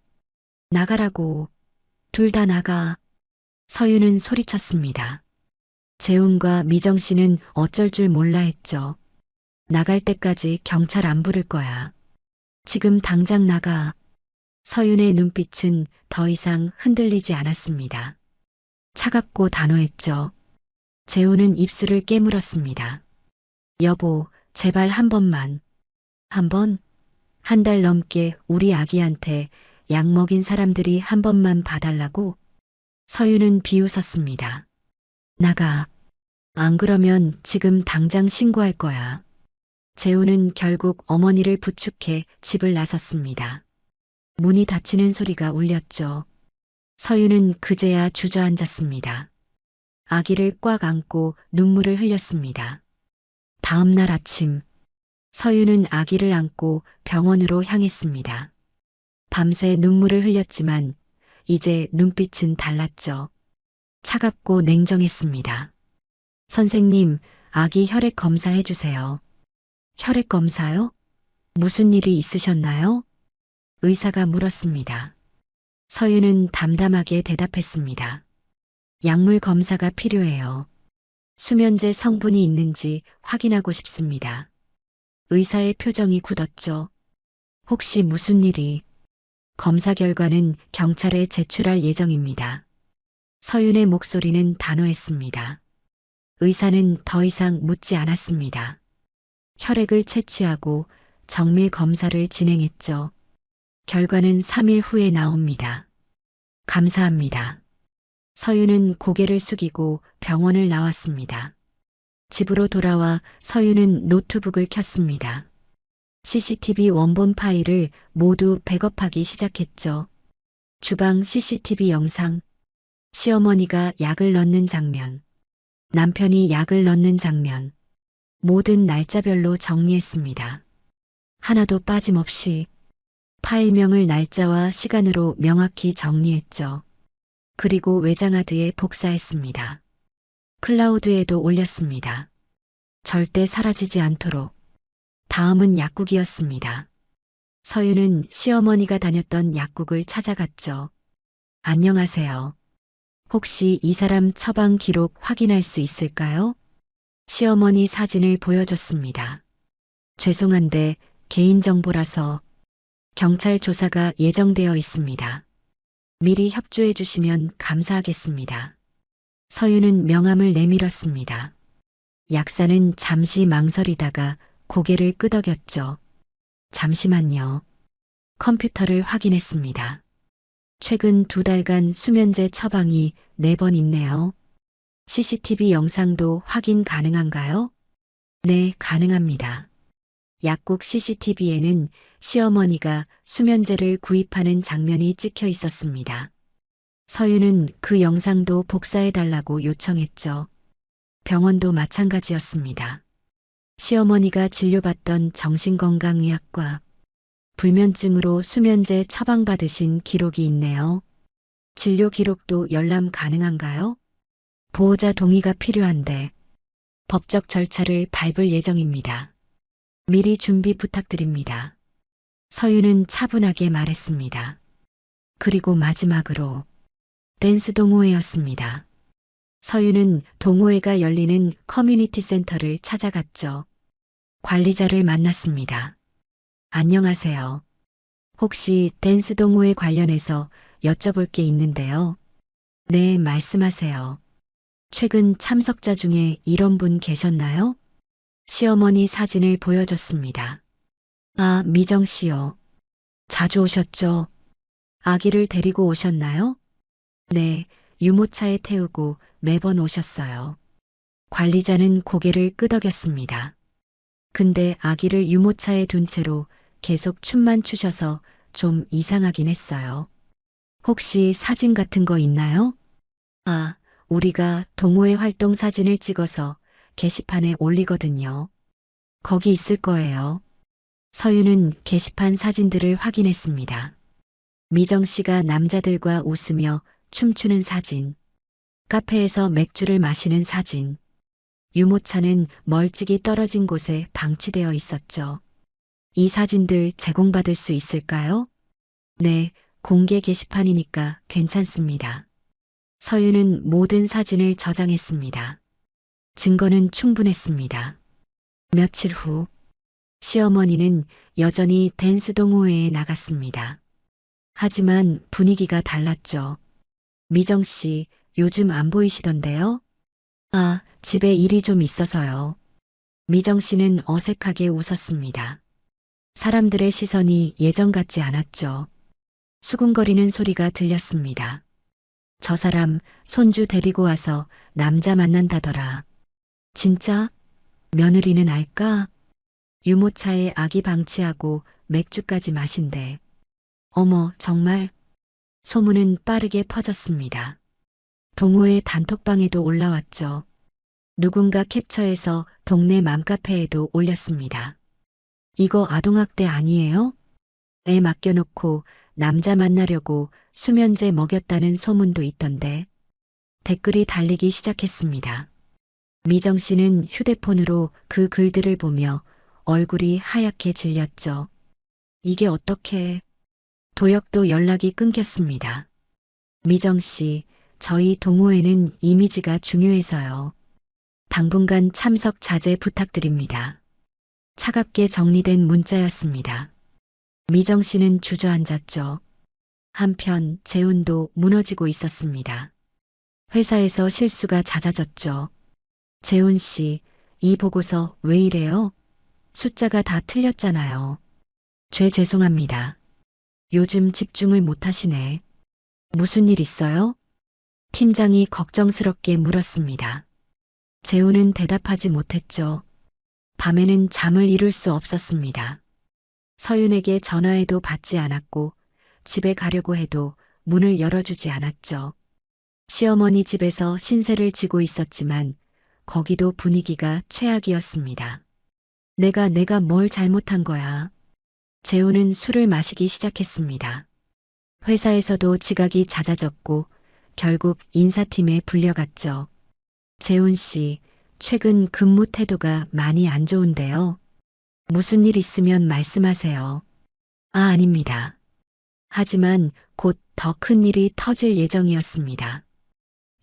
나가라고. 둘 다 나가. 서윤은 소리쳤습니다. 재훈과 미정 씨는 어쩔 줄 몰라 했죠. 나갈 때까지 경찰 안 부를 거야. 지금 당장 나가. 서윤의 눈빛은 더 이상 흔들리지 않았습니다. 차갑고 단호했죠. 재훈은 입술을 깨물었습니다. 여보, 제발 한 번만. 한 번? 한 달 넘게 우리 아기한테 약 먹인 사람들이 한 번만 봐달라고? 서윤은 비웃었습니다. 나가. 안 그러면 지금 당장 신고할 거야. 재훈은 결국 어머니를 부축해 집을 나섰습니다. 문이 닫히는 소리가 울렸죠. 서윤은 그제야 주저앉았습니다. 아기를 꽉 안고 눈물을 흘렸습니다. 다음 날 아침, 서윤은 아기를 안고 병원으로 향했습니다. 밤새 눈물을 흘렸지만 이제 눈빛은 달랐죠. 차갑고 냉정했습니다. 선생님, 아기 혈액 검사해 주세요. 혈액 검사요? 무슨 일이 있으셨나요? 의사가 물었습니다. 서윤은 담담하게 대답했습니다. 약물 검사가 필요해요. 수면제 성분이 있는지 확인하고 싶습니다. 의사의 표정이 굳었죠. 혹시 무슨 일이? 검사 결과는 경찰에 제출할 예정입니다. 서윤의 목소리는 단호했습니다. 의사는 더 이상 묻지 않았습니다. 혈액을 채취하고 정밀 검사를 진행했죠. 결과는 3일 후에 나옵니다. 감사합니다. 서윤은 고개를 숙이고 병원을 나왔습니다. 집으로 돌아와 서윤은 노트북을 켰습니다. CCTV 원본 파일을 모두 백업하기 시작했죠. 주방 CCTV 영상, 시어머니가 약을 넣는 장면, 남편이 약을 넣는 장면, 모든 날짜별로 정리했습니다. 하나도 빠짐없이 파일명을 날짜와 시간으로 명확히 정리했죠. 그리고 외장하드에 복사했습니다. 클라우드에도 올렸습니다. 절대 사라지지 않도록. 다음은 약국이었습니다. 서윤은 시어머니가 다녔던 약국을 찾아갔죠. 안녕하세요. 혹시 이 사람 처방 기록 확인할 수 있을까요? 시어머니 사진을 보여줬습니다. 죄송한데 개인정보라서 경찰 조사가 예정되어 있습니다. 미리 협조해 주시면 감사하겠습니다. 서윤은 명함을 내밀었습니다. 약사는 잠시 망설이다가 고개를 끄덕였죠. 잠시만요. 컴퓨터를 확인했습니다. 최근 2달간 수면제 처방이 4번 있네요. CCTV 영상도 확인 가능한가요? 네, 가능합니다. 약국 CCTV에는 시어머니가 수면제를 구입하는 장면이 찍혀 있었습니다. 서윤은 그 영상도 복사해달라고 요청했죠. 병원도 마찬가지였습니다. 시어머니가 진료받던 정신건강의학과 불면증으로 수면제 처방받으신 기록이 있네요. 진료 기록도 열람 가능한가요? 보호자 동의가 필요한데 법적 절차를 밟을 예정입니다. 미리 준비 부탁드립니다. 서윤은 차분하게 말했습니다. 그리고 마지막으로 댄스 동호회였습니다. 서윤은 동호회가 열리는 커뮤니티 센터를 찾아갔죠. 관리자를 만났습니다. 안녕하세요. 혹시 댄스 동호회 관련해서 여쭤볼 게 있는데요. 네, 말씀하세요. 최근 참석자 중에 이런 분 계셨나요? 시어머니 사진을 보여줬습니다. 아, 미정 씨요. 자주 오셨죠? 아기를 데리고 오셨나요? 네, 유모차에 태우고 매번 오셨어요. 관리자는 고개를 끄덕였습니다. 근데 아기를 유모차에 둔 채로 계속 춤만 추셔서 좀 이상하긴 했어요. 혹시 사진 같은 거 있나요? 아, 우리가 동호회 활동 사진을 찍어서 게시판에 올리거든요. 거기 있을 거예요. 서윤은 게시판 사진들을 확인했습니다. 미정 씨가 남자들과 웃으며 춤추는 사진, 카페에서 맥주를 마시는 사진, 유모차는 멀찍이 떨어진 곳에 방치되어 있었죠. 이 사진들 제공받을 수 있을까요? 네, 공개 게시판이니까 괜찮습니다. 서윤은 모든 사진을 저장했습니다. 증거는 충분했습니다. 며칠 후, 시어머니는 여전히 댄스 동호회에 나갔습니다. 하지만 분위기가 달랐죠. 미정 씨, 요즘 안 보이시던데요? 아, 집에 일이 좀 있어서요. 미정 씨는 어색하게 웃었습니다. 사람들의 시선이 예전 같지 않았죠. 수군거리는 소리가 들렸습니다. 저 사람 손주 데리고 와서 남자 만난다더라. 진짜? 며느리는 알까? 유모차에 아기 방치하고 맥주까지 마신대. 어머, 정말? 소문은 빠르게 퍼졌습니다. 동호회 단톡방에도 올라왔죠. 누군가 캡처해서 동네 맘카페에도 올렸습니다. 이거 아동학대 아니에요? 애 맡겨놓고 남자 만나려고 수면제 먹였다는 소문도 있던데. 댓글이 달리기 시작했습니다. 미정 씨는 휴대폰으로 그 글들을 보며 얼굴이 하얗게 질렸죠. 이게 어떻게... 도역도 연락이 끊겼습니다. 미정 씨, 저희 동호회는 이미지가 중요해서요. 당분간 참석 자제 부탁드립니다. 차갑게 정리된 문자였습니다. 미정 씨는 주저앉았죠. 한편 재훈도 무너지고 있었습니다. 회사에서 실수가 잦아졌죠. 재훈 씨, 이 보고서 왜 이래요? 숫자가 다 틀렸잖아요. 죄송합니다. 요즘 집중을 못하시네. 무슨 일 있어요? 팀장이 걱정스럽게 물었습니다. 재훈은 대답하지 못했죠. 밤에는 잠을 이룰 수 없었습니다. 서윤에게 전화해도 받지 않았고 집에 가려고 해도 문을 열어주지 않았죠. 시어머니 집에서 신세를 지고 있었지만 거기도 분위기가 최악이었습니다. 내가 뭘 잘못한 거야. 재훈은 술을 마시기 시작했습니다. 회사에서도 지각이 잦아졌고 결국 인사팀에 불려갔죠. 재훈 씨, 최근 근무 태도가 많이 안 좋은데요. 무슨 일 있으면 말씀하세요. 아, 아닙니다. 하지만 곧 더 큰 일이 터질 예정이었습니다.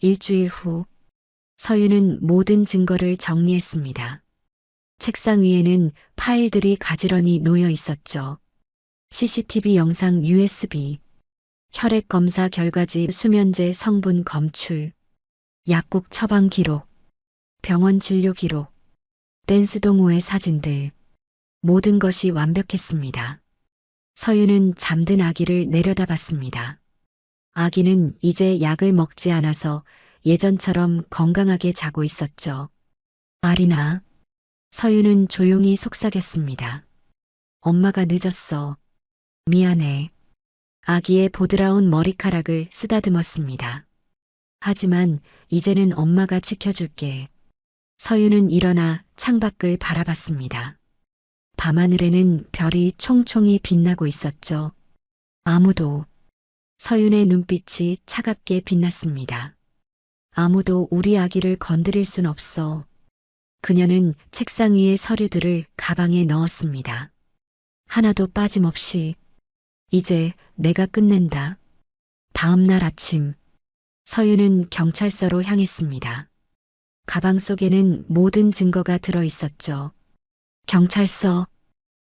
일주일 후, 서윤은 모든 증거를 정리했습니다. 책상 위에는 파일들이 가지런히 놓여 있었죠. CCTV 영상 USB, 혈액 검사 결과지 수면제 성분 검출, 약국 처방 기록, 병원 진료 기록, 댄스 동호회 사진들, 모든 것이 완벽했습니다. 서윤은 잠든 아기를 내려다봤습니다. 아기는 이제 약을 먹지 않아서 예전처럼 건강하게 자고 있었죠. 아리나. 서유는 조용히 속삭였습니다. 엄마가 늦었어. 미안해. 아기의 보드라운 머리카락을 쓰다듬었습니다. 하지만 이제는 엄마가 지켜줄게. 서유는 일어나 창밖을 바라봤습니다. 밤하늘에는 별이 총총히 빛나고 있었죠. 아무도. 서윤의 눈빛이 차갑게 빛났습니다. 아무도 우리 아기를 건드릴 순 없어. 그녀는 책상 위의 서류들을 가방에 넣었습니다. 하나도 빠짐없이. 이제 내가 끝낸다. 다음 날 아침, 서윤은 경찰서로 향했습니다. 가방 속에는 모든 증거가 들어 있었죠. 경찰서.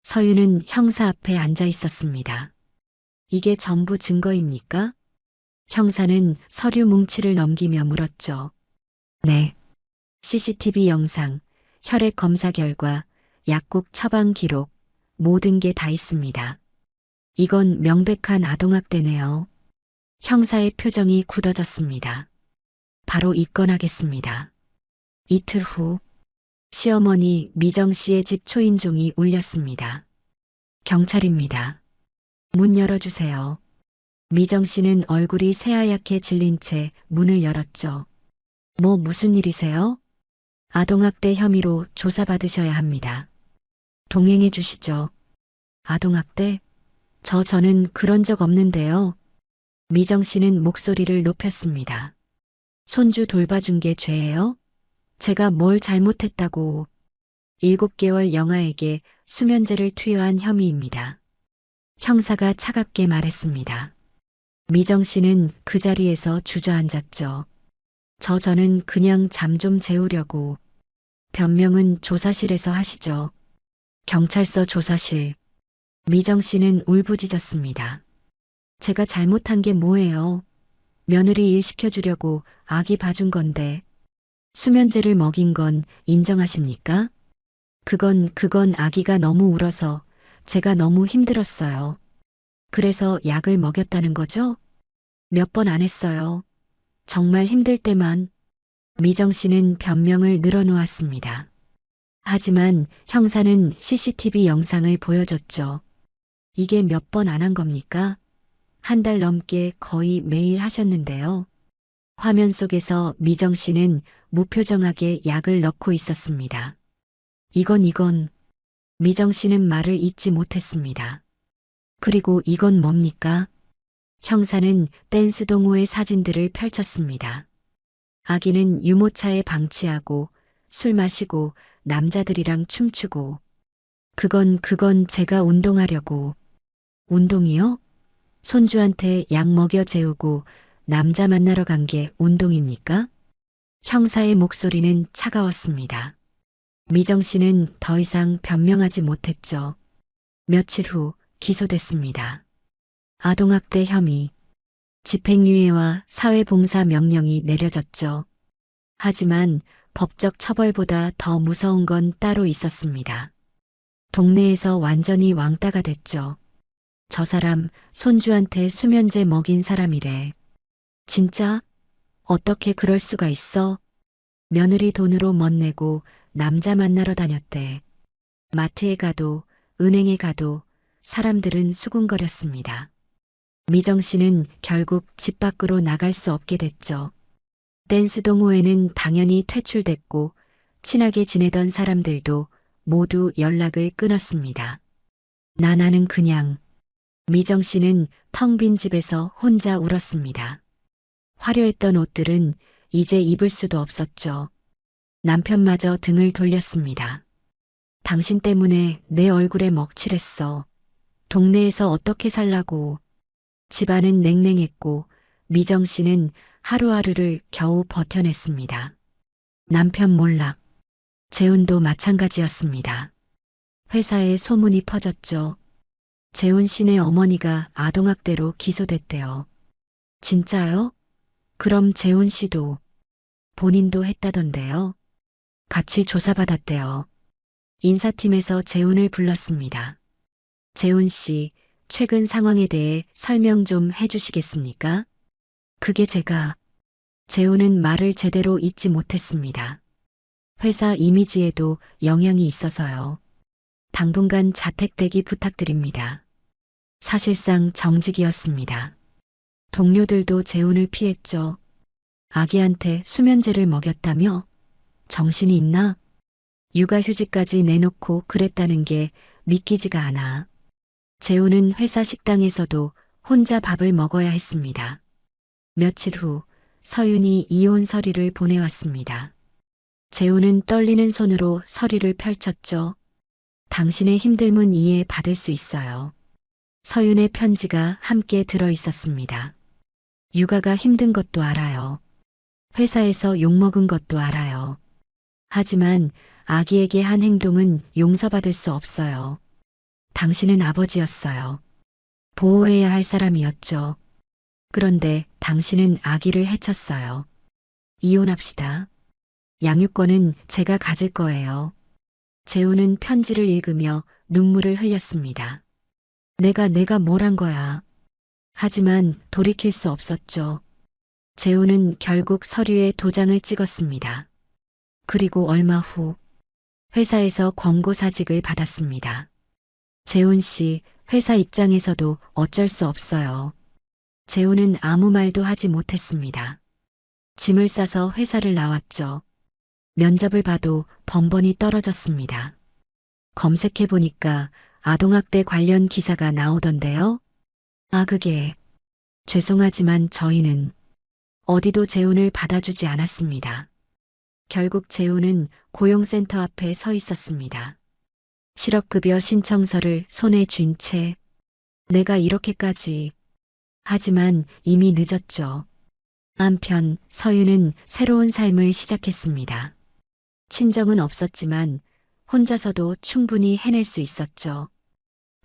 서윤은 형사 앞에 앉아 있었습니다. 이게 전부 증거입니까? 형사는 서류 뭉치를 넘기며 물었죠. 네. CCTV 영상, 혈액 검사 결과, 약국 처방 기록, 모든 게 다 있습니다. 이건 명백한 아동학대네요. 형사의 표정이 굳어졌습니다. 바로 입건하겠습니다. 이틀 후, 시어머니 미정 씨의 집 초인종이 울렸습니다. 경찰입니다. 문 열어주세요. 미정 씨는 얼굴이 새하얗게 질린 채 문을 열었죠. 무슨 일이세요? 아동학대 혐의로 조사받으셔야 합니다. 동행해 주시죠. 아동학대? 저는 그런 적 없는데요. 미정 씨는 목소리를 높였습니다. 손주 돌봐준 게 죄예요? 제가 뭘 잘못했다고. 7개월 영아에게 수면제를 투여한 혐의입니다. 형사가 차갑게 말했습니다. 미정 씨는 그 자리에서 주저앉았죠. 저는 그냥 잠 좀 재우려고. 변명은 조사실에서 하시죠. 경찰서 조사실. 미정 씨는 울부짖었습니다. 제가 잘못한 게 뭐예요? 며느리 일 시켜주려고 아기 봐준 건데. 수면제를 먹인 건 인정하십니까? 그건 아기가 너무 울어서 제가 너무 힘들었어요. 그래서 약을 먹였다는 거죠? 몇 번 안 했어요. 정말 힘들 때만. 미정 씨는 변명을 늘어놓았습니다. 하지만 형사는 CCTV 영상을 보여줬죠. 이게 몇 번 안 한 겁니까? 1달 넘게 거의 매일 하셨는데요. 화면 속에서 미정 씨는 무표정하게 약을 넣고 있었습니다. 이건. 미정 씨는 말을 잇지 못했습니다. 그리고 이건 뭡니까? 형사는 댄스 동호회 사진들을 펼쳤습니다. 아기는 유모차에 방치하고 술 마시고 남자들이랑 춤추고. 그건 제가 운동하려고. 운동이요? 손주한테 약 먹여 재우고 남자 만나러 간 게 운동입니까? 형사의 목소리는 차가웠습니다. 미정 씨는 더 이상 변명하지 못했죠. 며칠 후 기소됐습니다. 아동학대 혐의, 집행유예와 사회봉사 명령이 내려졌죠. 하지만 법적 처벌보다 더 무서운 건 따로 있었습니다. 동네에서 완전히 왕따가 됐죠. 저 사람 손주한테 수면제 먹인 사람이래. 진짜? 어떻게 그럴 수가 있어? 며느리 돈으로 멋내고 남자 만나러 다녔대. 마트에 가도 은행에 가도 사람들은 수군거렸습니다. 미정 씨는 결국 집 밖으로 나갈 수 없게 됐죠. 댄스 동호회는 당연히 퇴출됐고 친하게 지내던 사람들도 모두 연락을 끊었습니다. 나는 그냥. 미정 씨는 텅 빈 집에서 혼자 울었습니다. 화려했던 옷들은 이제 입을 수도 없었죠. 남편마저 등을 돌렸습니다. 당신 때문에 내 얼굴에 먹칠했어. 동네에서 어떻게 살라고. 집안은 냉랭했고 미정 씨는 하루하루를 겨우 버텨냈습니다. 남편 몰락. 재훈도 마찬가지였습니다. 회사에 소문이 퍼졌죠. 재훈 씨네 어머니가 아동학대로 기소됐대요. 진짜요? 그럼 재훈 씨도 본인도 했다던데요. 같이 조사받았대요. 인사팀에서 재훈을 불렀습니다. 재훈 씨, 최근 상황에 대해 설명 좀 해주시겠습니까? 그게 제가 재우는 말을 제대로 잇지 못했습니다. 회사 이미지에도 영향이 있어서요. 당분간 자택대기 부탁드립니다. 사실상 정직이었습니다. 동료들도 재훈을 피했죠. 아기한테 수면제를 먹였다며? 정신이 있나? 육아휴직까지 내놓고 그랬다는 게 믿기지가 않아. 재훈은 회사 식당에서도 혼자 밥을 먹어야 했습니다. 며칠 후 서윤이 이혼 서류를 보내왔습니다. 재훈은 떨리는 손으로 서류를 펼쳤죠. 당신의 힘듦은 이해받을 수 있어요. 서윤의 편지가 함께 들어 있었습니다. 육아가 힘든 것도 알아요. 회사에서 욕먹은 것도 알아요. 하지만 아기에게 한 행동은 용서받을 수 없어요. 당신은 아버지였어요. 보호해야 할 사람이었죠. 그런데 당신은 아기를 해쳤어요. 이혼합시다. 양육권은 제가 가질 거예요. 재훈은 편지를 읽으며 눈물을 흘렸습니다. 내가 뭘 한 거야. 하지만 돌이킬 수 없었죠. 재훈은 결국 서류에 도장을 찍었습니다. 그리고 얼마 후 회사에서 권고사직을 받았습니다. 재훈 씨, 회사 입장에서도 어쩔 수 없어요. 재훈은 아무 말도 하지 못했습니다. 짐을 싸서 회사를 나왔죠. 면접을 봐도 번번이 떨어졌습니다. 검색해보니까 아동학대 관련 기사가 나오던데요. 그게 죄송하지만 저희는 어디도 재훈을 받아주지 않았습니다. 결국 재훈은 고용센터 앞에 서 있었습니다. 실업급여 신청서를 손에 쥔 채 내가 이렇게까지. 하지만 이미 늦었죠. 한편 서윤은 새로운 삶을 시작했습니다. 친정은 없었지만 혼자서도 충분히 해낼 수 있었죠.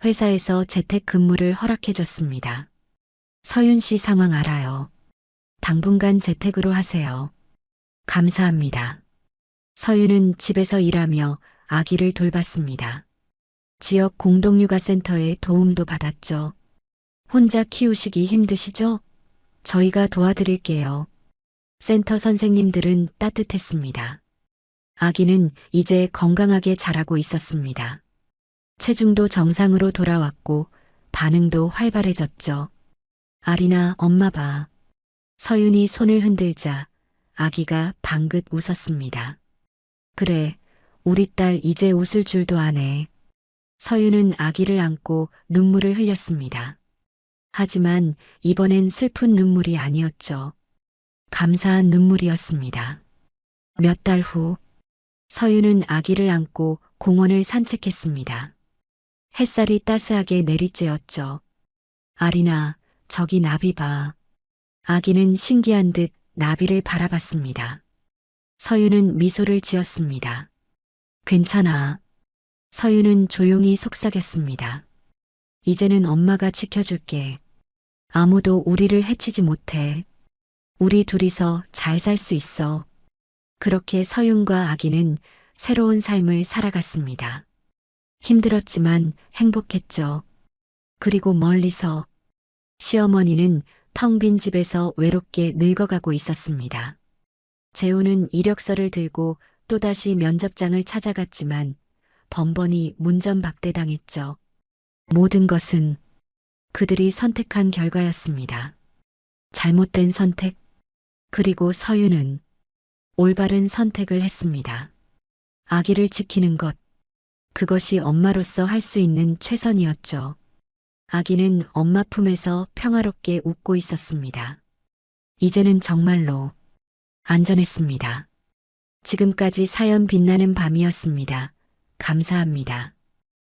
회사에서 재택근무를 허락해줬습니다. 서윤 씨 상황 알아요. 당분간 재택으로 하세요. 감사합니다. 서윤은 집에서 일하며 아기를 돌봤습니다. 지역 공동육아센터의 도움도 받았죠. 혼자 키우시기 힘드시죠? 저희가 도와드릴게요. 센터 선생님들은 따뜻했습니다. 아기는 이제 건강하게 자라고 있었습니다. 체중도 정상으로 돌아왔고 반응도 활발해졌죠. 아리나, 엄마 봐. 서윤이 손을 흔들자 아기가 방긋 웃었습니다. 그래, 우리 딸 이제 웃을 줄도 아네. 서윤은 아기를 안고 눈물을 흘렸습니다. 하지만 이번엔 슬픈 눈물이 아니었죠. 감사한 눈물이었습니다. 몇 달 후, 서윤은 아기를 안고 공원을 산책했습니다. 햇살이 따스하게 내리쬐었죠. 아리나, 저기 나비 봐. 아기는 신기한 듯 나비를 바라봤습니다. 서윤은 미소를 지었습니다. 괜찮아. 서윤은 조용히 속삭였습니다. 이제는 엄마가 지켜줄게. 아무도 우리를 해치지 못해. 우리 둘이서 잘 살 수 있어. 그렇게 서윤과 아기는 새로운 삶을 살아갔습니다. 힘들었지만 행복했죠. 그리고 멀리서 시어머니는 텅 빈 집에서 외롭게 늙어가고 있었습니다. 재훈은 이력서를 들고 또다시 면접장을 찾아갔지만 번번이 문전박대당했죠. 모든 것은 그들이 선택한 결과였습니다. 잘못된 선택, 그리고 서윤은 올바른 선택을 했습니다. 아기를 지키는 것, 그것이 엄마로서 할 수 있는 최선이었죠. 아기는 엄마 품에서 평화롭게 웃고 있었습니다. 이제는 정말로 안전했습니다. 지금까지 사연 빛나는 밤이었습니다. 감사합니다.